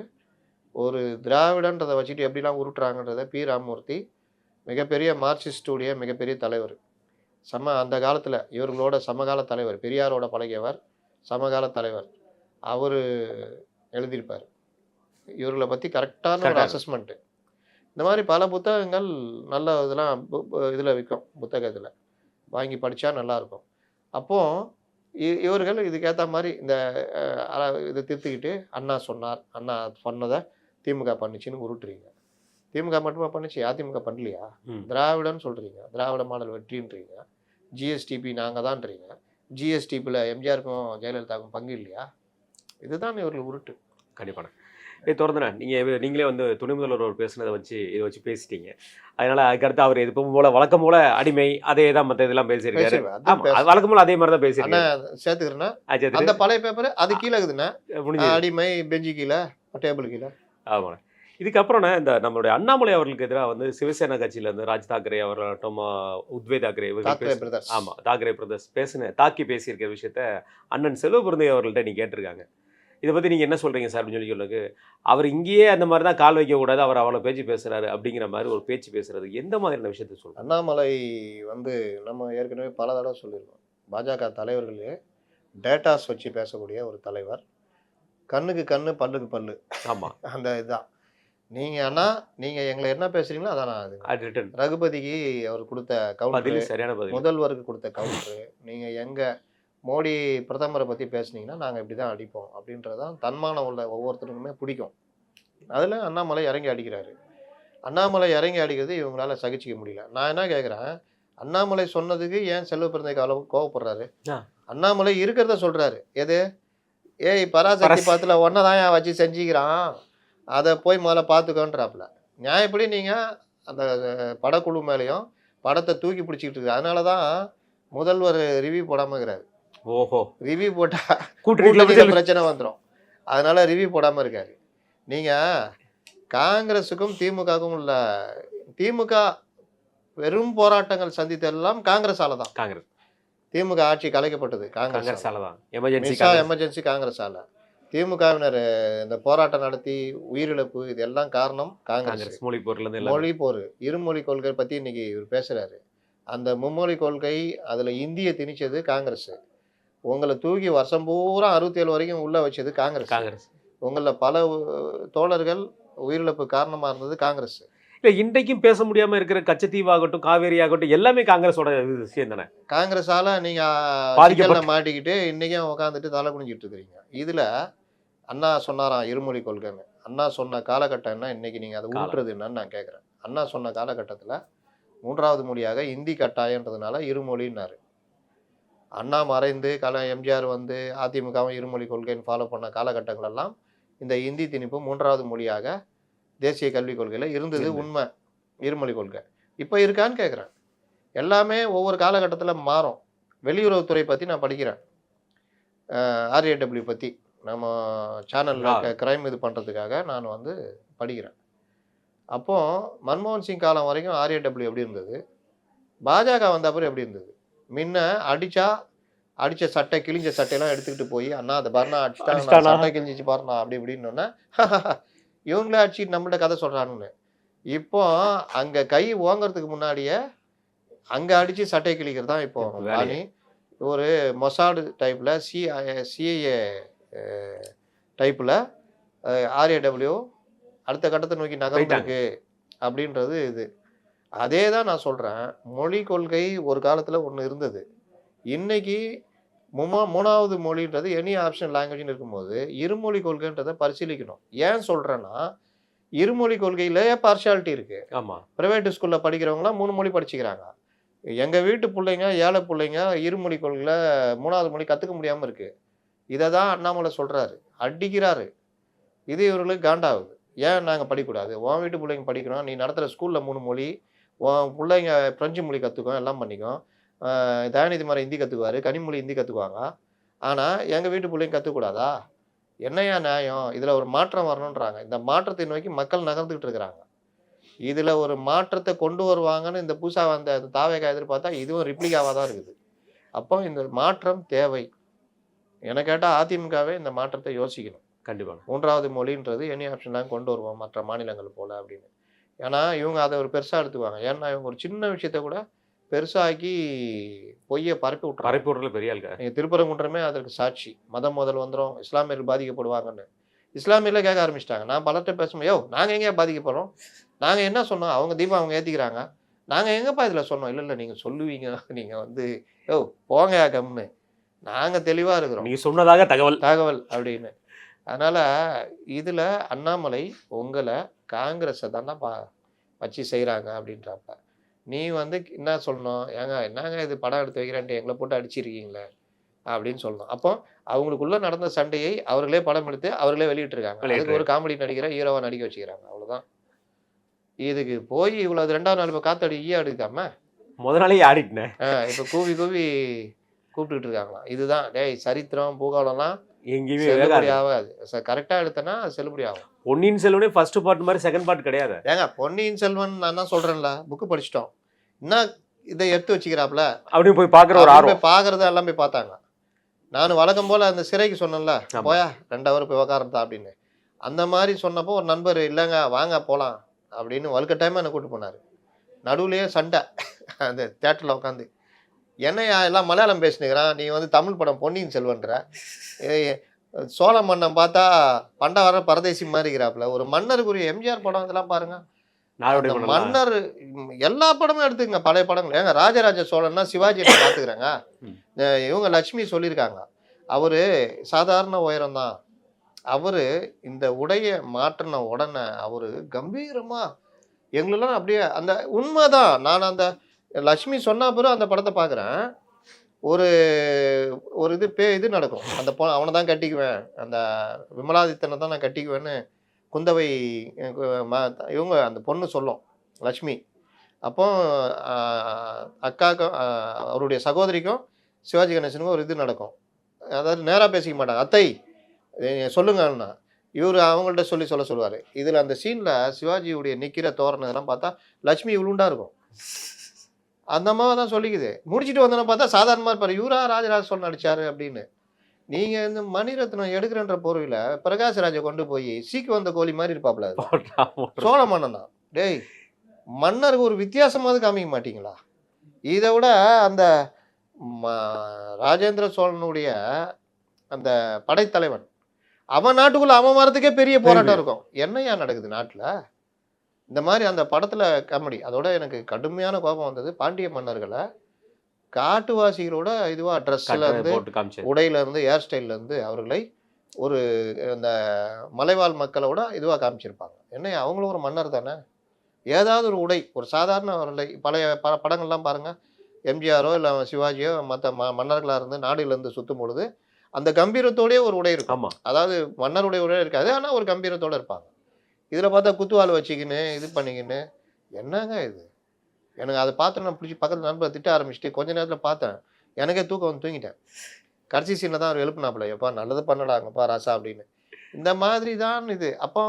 ஒரு திராவிடன்றதை வச்சுட்டு எப்படிலாம் உருட்டுறாங்கன்றதை பி. ராமமூர்த்தி மிகப்பெரிய மார்க்சிஸ்டுடைய மிகப்பெரிய தலைவர். அந்த காலத்தில் இவர்களோட சமகால தலைவர், பெரியாரோட பழகியவர், சமகால தலைவர். அவர் எழுதியிருப்பார். இவர்களை பற்றி கரெக்டான ஒரு அசஸ்மெண்ட்டு. இந்த மாதிரி பல புத்தகங்கள் நல்ல இதெல்லாம் இதில் விற்கும். புத்தகத்தில் வாங்கி படித்தா நல்லாயிருக்கும். அப்போது இவர்கள் இதுக்கேற்ற மாதிரி இந்த இதை திருத்திக்கிட்டு அண்ணா சொன்னார், அண்ணா சொன்னதை திமுக பண்ணிச்சின்னு உருட்டுறீங்க. திமுக மட்டுமா பண்ணிச்சு, அதிமுக பண்ணலையா? திராவிடன்னு சொல்கிறீங்க, திராவிட மாடல் வெற்றின்றீங்க. ஜிஎஸ்டிபி நாங்கள் தான்றீங்க. ஜிஎஸ்டிபியில் எம்ஜிஆருக்கும் ஜெயலலிதாவுக்கும் பங்கு இல்லையா? இதுதான் இவர்கள் உருட்டு. கண்டிப்பான தொடர்ந்துண்ணா நீங்களே வந்து துணை முதல்வர் பேசுனதை வச்சு இதை வச்சு பேசிட்டீங்க. அதனால அதுக்கடுத்து அவர் இது போல வழக்கம் போல அடிமை அதே தான் மற்ற இதெல்லாம் பேசியிருக்காரு. வழக்கம் போல அதே மாதிரி தான் பேசியிருக்காரு. சேர்த்துக்கிறேன்னா அந்த பழைய பேப்பர் அது கீழே இருக்குதுண்ணா, அடிமை பெஞ்சு கீழே டேபிள் கீழே. ஆமாண்ணா. இதுக்கப்புறம் இந்த நம்மளுடைய அண்ணாமலை அவர்களுக்கு எதிராக வந்து சிவசேனா கட்சியில இருந்து ராஜ் தாக்கரே அவர்களாகட்டும், உத்வே தாக்கரே, ஆமா தாக்கரே பிரதர்ஸ் தாக்கி பேசியிருக்கிற விஷயத்த அண்ணன் செல்வபுரந்தை அவர்கள்ட்ட நீங்க கேட்டிருக்காங்க. இதை பத்தி நீங்க என்ன சொல்றீங்க சார் அப்படின்னு சொல்லி அவர் இங்கேயே அந்த மாதிரி தான் கால் வைக்க கூடாது, அவர் அவ்வளோ பேச்சு பேசுறாரு அப்படிங்கிற மாதிரி ஒரு பேச்சு பேசுறது எந்த மாதிரியான விஷயத்த சொல்றோம்? அண்ணாமலை வந்து நம்ம ஏற்கனவே பல தடவை சொல்லியிருக்கோம். பாஜக தலைவர்களே டேட்டாஸ் வச்சு பேசக்கூடிய ஒரு தலைவர். கண்ணுக்கு கண்ணு பல்லுக்கு பல்லு. ஆமா அந்த இதுதான். நீங்கள் எங்களை என்ன பேசுறீங்களோ அதான் அது. ரகுபதிக்கு அவர் கொடுத்த கவுண்டர், சரியான பதில். முதல்வருக்கு கொடுத்த கவுண்டரு, நீங்கள் எங்கே மோடி பிரதமரை பற்றி பேசுனீங்கன்னா நாங்கள் இப்படி தான் அடிப்போம் அப்படின்றது தான் தன்மானம் உள்ள ஒவ்வொருத்தருக்குமே பிடிக்கும். அதில் அண்ணாமலை இறங்கி அடிக்கிறாரு. அண்ணாமலை இறங்கி அடிக்கிறது இவங்களால சகிச்சிக்க முடியல. நான் என்ன கேட்குறேன், அண்ணாமலை சொன்னதுக்கு ஏன் செல்வ பிறந்தைக்கு அளவு கோவப்படுறாரு? ஆ. அண்ணாமலை இருக்கிறத சொல்கிறாரு. எது? ஏய் பராசக்தி பாத்தில் ஒன்றை தான் ஏன் வச்சு செஞ்சுக்கிறான், அதை போய் முதல்ல பார்த்துக்கோன்றாப்புல. நியாயப்படி நீங்கள் அந்த படக்குழு மேலேயும் படத்தை தூக்கி பிடிச்சிக்கிட்டு இருக்கு. அதனால தான் முதல்வர் ரிவ்யூ போடாமல் இருக்கிறாரு. ஓஹோ, ரிவ்யூ போட்டால் கூட்டணியில கூட்டணியில் பிரச்சனை வந்துடும். அதனால ரிவ்யூ போடாமல் இருக்காரு. நீங்கள் காங்கிரஸுக்கும் திமுகவுக்கும் உள்ள திமுக வெறும் போராட்டங்கள் சந்தித்தெல்லாம் காங்கிரஸால தான். காங்கிரஸ் திமுக ஆட்சி கலைக்கப்பட்டது காங்கிரஸ் காங்கிரஸால தான். எமர்ஜென்சி எமர்ஜென்சி காங்கிரஸால. திமுகவினர் இந்த போராட்டம் நடத்தி உயிரிழப்பு இது எல்லாம் காரணம் காங்கிரஸ். காங்கிரஸ் மொழி போர்ல இருந்து மொழி போர், இருமொழி கொள்கை பற்றி இன்னைக்கு இவர் பேசுறாரு. அந்த மும்மொழி கொள்கை அதில் இந்தியை திணிச்சது காங்கிரஸ். உங்களை தூக்கி வருஷம் பூரா 67 வரைக்கும் உள்ள வச்சது காங்கிரஸ். காங்கிரஸ் உங்களில் பல தோழர்கள் உயிரிழப்பு காரணமாக இருந்தது காங்கிரஸ். இல்ல இன்றைக்கும் பேச முடியாம இருக்கிற கச்சத்தீவு ஆகட்டும், காவேரி ஆகட்டும், எல்லாமே காங்கிரஸோட விஷயம் தானே. காங்கிரஸால நீங்க பாதிக்கப்பட்ட மாட்டிக்கிட்டு இன்னைக்கும் உட்காந்துட்டு தலை குனிஞ்சிட்டு இருக்கிறீங்க. இதுல அண்ணா சொன்னாராம் இருமொழி கொள்கைன்னு. அண்ணா சொன்ன காலகட்டம் என்ன, இன்னைக்கு நீங்க அதை ஊட்டுறது என்னன்னு நான் கேட்குறேன். அண்ணா சொன்ன காலகட்டத்தில் 3வது மொழியாக இந்தி கட்டாயன்றதுனால இருமொழின்னாரு. அண்ணா மறைந்து எம்ஜிஆர் வந்து அதிமுகவும் இருமொழி கொள்கைன்னு ஃபாலோ பண்ண காலகட்டங்களெல்லாம் இந்த இந்தி திணிப்பு 3வது மொழியாக தேசிய கல்விக் கொள்கையில் இருந்தது. உண்மை, இருமொழி கொள்கை இப்போ இருக்கான்னு கேட்குறேன். எல்லாமே ஒவ்வொரு காலகட்டத்தில் மாறும். வெளியுறவுத்துறை பற்றி நான் படிக்கிறேன், RAW பற்றி நம்ம சேனலில் கிரைம் இது பண்ணுறதுக்காக நான் வந்து படிக்கிறேன். அப்போது மன்மோகன் சிங் காலம் வரைக்கும் RAW எப்படி இருந்தது, பாஜக வந்த அப்புறம் எப்படி இருந்தது? முன்ன அடித்த சட்டை கிழிஞ்ச சட்டையெல்லாம் எடுத்துக்கிட்டு போய் அண்ணா அதை பாருனா அடிச்சிட்டா சட்டை கிழிஞ்சிச்சு பாருண்ணா அப்படி இப்படின்னு இவங்களே அடிச்சுட்டு நம்மள்ட்ட கதை சொல்கிறானுன்னு. இப்போ அங்கே கை ஓங்கிறதுக்கு முன்னாடியே அங்கே அடித்து சட்டை கிழிக்கிறது தான் இப்போ ராணி. ஒரு மொசாடு டைப்பில் சிஐஏ டைப்பில் RAW அடுத்த கட்டத்தை நோக்கி நகர்ந்துருக்கு அப்படின்றது இது. அதே தான் நான் சொல்கிறேன். மொழி கொள்கை ஒரு காலத்தில் ஒன்று இருந்தது. இன்னைக்கு 3வது மொழின்றது எனி ஆப்ஷன் லாங்குவேஜ்னு இருக்கும்போது இருமொழி கொள்கைன்றதை பரிசீலிக்கணும். ஏன் சொல்கிறேன்னா, இருமொழி கொள்கையிலேயே பார்ஷியாலிட்டி இருக்குது. ஆமாம், ப்ரைவேட் ஸ்கூலில் படிக்கிறவங்களாம் 3 மொழி படிச்சுக்கிறாங்க. எங்கள் வீட்டு பிள்ளைங்க, ஏழை பிள்ளைங்க இருமொழி கொள்கையில் 3வது மொழி கற்றுக்க முடியாமல் இருக்குது. இதை தான் அண்ணாமலை சொல்கிறாரு, அடிக்கிறாரு. இது இவர்களுக்கு காண்டாகுது. ஏன் நாங்கள் படிக்கக்கூடாது? உன் வீட்டு பிள்ளைங்க படிக்கணும், நீ நடத்துகிற ஸ்கூலில் 3 மொழி, உன் பிள்ளைங்க ஃப்ரெஞ்சு மொழி கற்றுக்கும், எல்லாம் பண்ணிக்கும். தயாநிதி மாறன் ஹிந்தி கற்றுக்குவார், கனிமொழி ஹிந்தி கற்றுக்குவாங்க. ஆனால் எங்கள் வீட்டு பிள்ளைங்க கற்றுக்கூடாதா? என்னையா நியாயம்? இதில் ஒரு மாற்றம் வரணுன்றாங்க. இந்த மாற்றத்தை நோக்கி மக்கள் நகர்ந்துக்கிட்டு இருக்கிறாங்க. இதில் ஒரு மாற்றத்தை கொண்டு வருவாங்கன்னு இந்த புதுசாக வந்த தாவேகா எதிர்பார்த்தா இதுவும் ரிப்ளிகாவாக தான் இருக்குது. அப்போ இந்த மாற்றம் தேவை. என கேட்டால் அதிமுகவே இந்த மாற்றத்தை யோசிக்கணும். கண்டிப்பாக 3வது மொழின்றது எனி ஆப்ஷன்லாம் கொண்டு வருவோம் மற்ற மாநிலங்கள் போல் அப்படின்னு. ஏன்னா இவங்க அதை ஒரு பெருசாக எடுத்துக்குவாங்க. ஏன்னா இவங்க ஒரு சின்ன விஷயத்த கூட பெருசாக்கி பொய்யை பரப்பி விட்றாங்க. பெரிய ஆளுங்க. நீங்கள் திருப்பரங்குன்றமே அதற்கு சாட்சி. மதம் முதல் வந்துடும், இஸ்லாமியர்கள் பாதிக்கப்படுவாங்கன்னு இஸ்லாமியர்களே கேட்க ஆரம்பிச்சிட்டாங்க. நான் பலர்கிட்ட பேசும்போது, யோ நாங்கள் எங்கேயா பாதிக்கப்படுறோம், நாங்கள் என்ன சொன்னோம், அவங்க தீபம் அவங்க ஏற்றிக்கிறாங்க, நாங்கள் எங்கேப்பா இதில் சொன்னோம்? இல்லை நீங்கள் சொல்லுவீங்க, நீங்கள் வந்து யோ போங்க கம்னு, நாங்கள் தெளிவாக இருக்கிறோம், நீங்கள் சொன்னதாக தகவல் அப்படின்னு. அதனால் இதில் அண்ணாமலை உங்களை காங்கிரஸை தானே வச்சு செய்கிறாங்க அப்படின்றப்ப நீ வந்து என்ன சொல்லணும், ஏங்க என்னங்க இது படம் எடுத்து வைக்கிறேன்ட்டு எங்களை போட்டு அடிச்சிருக்கீங்களே அப்படின்னு சொல்லணும். அப்போ அவங்களுக்குள்ள நடந்த சண்டையை அவர்களே படம் எடுத்து அவர்களே வெளியிட்டிருக்காங்க. அதுக்கு ஒரு காமெடி நடிகரை ஹீரோவாக நடிக்க வச்சுக்கிறாங்க, அவ்வளோதான். இதுக்கு போய் இவ்வளோ 2வது நாள் இப்போ காத்தடி எடுக்காம முதல் நாளே ஆடிட்டேன். இப்போ கூவி கூப்பிட்டுட்டு இருக்காங்களாம். இதுதான் டேய் சரித்திரம் பூகோளம்லாம் எங்கேயுமே ஆகாது. கரெக்டாக எடுத்தனா செல்லுபடி ஆகும். பொன்னியின் செல்வனே ஃபர்ஸ்ட் பார்ட் மாதிரி செகண்ட் பார்ட் கிடையாது. ஏங்க பொன்னியின் செல்வன் நான் தான் சொல்கிறேன்ல, புக்கு படிச்சிட்டோம், என்ன இதை எடுத்து வச்சுக்கிறாப்புல அப்படின்னு போய் பார்க்குற ஒரு ஆர்வம், பார்க்குறத எல்லாம் போய் பார்த்தாங்க. நான் வழக்கம் போல் அந்த சிறைக்கு சொன்னேன்ல, போயா 2 ஹவர் போய் உக்காரதா அப்படின்னு. அந்த மாதிரி சொன்னப்போ ஒரு நண்பர் இல்லைங்க வாங்க போகலாம் அப்படின்னு வலுக்கட்டாயமாக என்னை கூப்பிட்டு போனார். நடுவுலையே சண்டை அந்த தேட்டரில் உட்காந்து, என்னையா எல்லாம் மலையாளம் பேசினுக்கிறான், நீ வந்து தமிழ் படம் பொன்னியின் செல்வன்ற, சோழ மன்னன் பார்த்தா பண்டவர பரதேசி மாதிரி இருக்கிறாப்புல, ஒரு மன்னருக்குரிய எம்ஜிஆர் படம் இதெல்லாம் பாருங்கள், நாடோடி அந்த மன்னனா? மன்னர் எல்லா படமும் எடுத்துக்கங்க, பழைய படங்கள். ஏங்க ராஜராஜ சோழன்னா சிவாஜி பார்த்துக்கிறேங்க. ம். இவங்க லட்சுமி சொல்லியிருக்காங்க, அவரு சாதாரண உயரம் தான். அவரு இந்த உடைய மாற்றின உடனே அவரு கம்பீரமா எங்களெல்லாம் அப்படியே அந்த உண்மைதான். நான் அந்த லட்சுமி சொன்ன பிறகு அந்த படத்தை பார்க்குறேன். ஒரு ஒரு இது நடக்கும். அந்த அவனை தான் கட்டிக்குவேன், அந்த விமலாதித்தனை தான் நான் கட்டிக்குவேன்னு குந்தவை இவங்க அந்த பொண்ணு சொல்லும், லக்ஷ்மி. அப்போ அக்காவுக்கும் அவருடைய சகோதரிக்கும் சிவாஜி கணேசனுக்கும் ஒரு இது நடக்கும். அதாவது நேராக பேசிக்க மாட்டாங்க. அத்தை சொல்லுங்கண்ணா, இவர் அவங்கள்ட்ட சொல்ல சொல்லுவார். இதில் அந்த சீனில் சிவாஜியுடைய நிற்கிற தோரணை இதெல்லாம் பார்த்தா லட்சுமி இவ்வளோண்டா இருக்கும். அந்த அம்மாவை தான் சொல்லிக்குது. முடிச்சுட்டு வந்தோன்னா பார்த்தா சாதாரணமாக இருப்பார். இவரா ராஜராஜ சோழன் நடிச்சாரு அப்படின்னு. நீங்கள் இந்த மணிரத்னம் எடுக்கிறன்ற பொருளில் பிரகாஷ்ராஜை கொண்டு போய் சீக்கு வந்த கோழி மாதிரி இருப்பாப்ல. சோழ மன்னன் தான். டேய், மன்னருக்கு ஒரு வித்தியாசமாவது காமிக்க மாட்டீங்களா? இதை விட அந்த ராஜேந்திர சோழனுடைய அந்த படைத்தலைவன், அவன் நாட்டுக்குள்ள அவன் வரதுக்கே பெரிய போராட்டம் இருக்கும். என்னையா நடக்குது நாட்டில்? இந்த மாதிரி அந்த படத்தில் காமெடி. அதோட எனக்கு கடுமையான கோபம் வந்தது, பாண்டிய மன்னர்களை காட்டுவாசிகளோட இதுவாக ட்ரெஸ்ஸில் இருந்து, உடையில இருந்து, ஹேர் ஸ்டைலில் இருந்து அவர்களை ஒரு இந்த மலைவாழ் மக்களோட இதுவாக காமிச்சிருப்பாங்க. என்னையா அவங்களும் ஒரு மன்னர் தானே? ஏதாவது ஒரு உடை, ஒரு சாதாரண உடை. பழைய படங்கள்லாம் பாருங்கள், எம்ஜிஆரோ இல்லை சிவாஜியோ மற்ற மன்னர்களாக இருந்து நாடுலேருந்து சுற்றும் பொழுது அந்த கம்பீரத்தோடய ஒரு உடை இருக்கும். அதாவது மன்னருடைய உடை இருக்காது, ஆனால் ஒரு கம்பீரத்தோடு இருப்பாங்க. இதில் பார்த்தா குத்துவால் வச்சுக்கின்னு இது பண்ணிக்கின்னு, என்னங்க இது? எனக்கு அதை பார்த்து நான் பிடிச்சி பக்கத்தில் நண்பரை திட்ட ஆரம்பிச்சுட்டு கொஞ்ச நேரத்தில் பார்த்தேன், எனக்கே தூக்கம் வந்து தூங்கிட்டேன். கடைசி சீனில் தான் அவர் எழுப்புனாப்புல, எப்பா நல்லது பண்ணலாங்கப்பா ராசா அப்படின்னு. இந்த மாதிரி தான் இது. அப்போ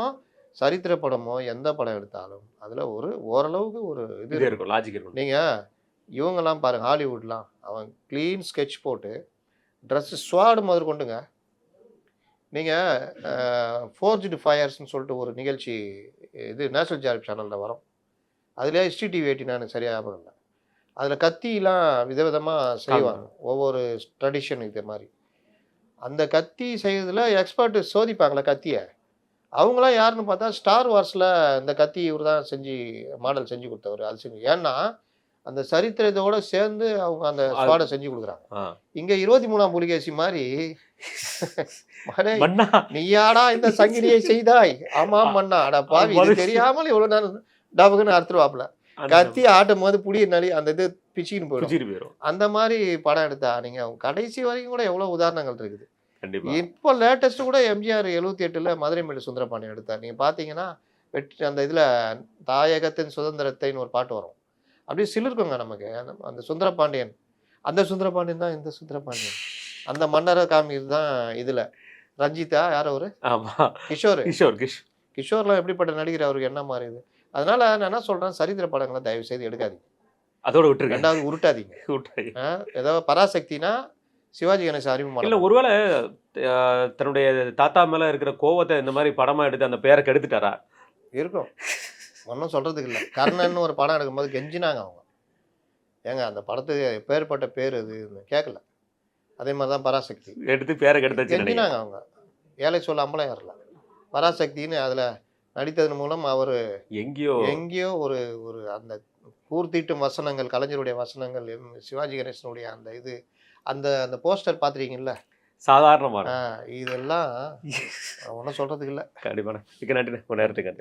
சரித்திர படமோ எந்த படம் எடுத்தாலும் அதில் ஒரு ஓரளவுக்கு ஒரு இது இருக்கும், லாஜிக் இருக்கும். நீங்கள் இவங்கெல்லாம் பாருங்கள், ஹாலிவுட்லாம் அவன் க்ளீன் ஸ்கெட்ச் போட்டு ட்ரெஸ்ஸு ஸ்வாடு முதல் கொண்டுங்க. நீங்கள் ஃபோர்ஜ்டு ஃபயர்ஸ்ன்னு சொல்லிட்டு ஒரு நிகழ்ச்சி இது நேஷனல் ஜியோகிராஃபிக் சேனலில் வரும். அதிலே HDTV 89 எனக்கு சரியாக ஞாபகம் இல்லை. அதில் கத்திலாம் விதவிதமாக செய்வாங்க, ஒவ்வொரு ட்ரெடிஷன் இது மாதிரி. அந்த கத்தி செய்கிறதுல எக்ஸ்பர்ட்டு சோதிப்பாங்களே கத்தியை. அவங்களாம் யாருன்னு பார்த்தா ஸ்டார் வார்ஸில் இந்த கத்தி இவர் தான் மாடல் செஞ்சு கொடுத்தவர். அது செஞ்சு, ஏன்னா அந்த சரித்திரத்தோட சேர்ந்து அவங்க அந்த ஸ்வாடை செஞ்சு கொடுக்குறாங்க. இங்கே 23ஆம் புலிகேசி மாதிரி நீயாடா இந்த சங்கிலியை செய்தாய்? ஆமாம் மன்னா, அட பாவி, இது தெரியாமல் இவ்வளோ நேரம் டபுக்குன்னு அறுத்துருவாப்புல. கத்தி ஆட்டும் போது புடிய நலி அந்த இது பிச்சின்னு போயிடும். அந்த மாதிரி படம் எடுத்தா நீங்கள் கடைசி வரைக்கும் கூட எவ்வளோ உதாரணங்கள் இருக்குது. இப்போ லேட்டஸ்ட்டு கூட எம்ஜிஆர் 78ல் மதுரை மேடு சுந்தரபாண்டியன் எடுத்தார். நீங்கள் பார்த்தீங்கன்னா அந்த இதில் தாயகத்தின் சுதந்திரத்தைன்னு ஒரு பாட்டு வரும். அப்படியே சிலிருக்குங்க நமக்கு. அந்த சுந்தரபாண்டியன், அந்த சுந்தரபாண்டியன் தான் இந்த சுந்தரபாண்டியன். அந்த மன்னரை காமிக்கிறது தான் இதில். ரஞ்சிதா யார் அவரு? கிஷோர்லாம் எப்படிப்பட்ட நடிகர், அவருக்கு என்ன மாதிரி இது? அதனால நான் என்ன சொல்கிறேன், சரித்திர படங்களை தயவு செய்து எடுக்காதீங்க, அதோட விட்டு ரெண்டாவது உருட்டாதீங்க. ஏதோ பராசக்தினா சிவாஜி கணேசன் அறிமுகம் இல்லை, ஒருவேளை தன்னுடைய தாத்தா மேலே இருக்கிற கோவத்தை இந்த மாதிரி படமாக எடுத்து அந்த பேரை கெடுத்துட்டாரா இருக்கும். ஒன்றும் சொல்கிறதுக்கு இல்லை. கர்ணன் ஒரு படம் எடுக்கும்போது கெஞ்சினாங்க அவங்க. ஏங்க அந்த படத்துக்கு பேர்பட்ட பேர் இது கேட்கல. அதே மாதிரி தான் பராசக்தி எடுத்து பேரை கெடுத்து கெஞ்சினாங்க அவங்க. ஏழை சொல்ல அம்பலம் ஏறல. பராசக்தின்னு அதில் நடித்ததன் மூலம் அவர் எங்கேயோ ஒரு ஒரு அந்த கூர்த்தீட்டும் வசனங்கள், கலைஞருடைய வசனங்கள், சிவாஜி கணேசனுடைய அந்த இது, அந்த அந்த போஸ்டர் பார்த்துருக்கீங்கல்ல, சாதாரணமான இதெல்லாம் ஒன்றும் சொல்கிறதுக்கு இல்லை. கண்டிப்பான. மிக்க நன்றி நேரத்துக்கு.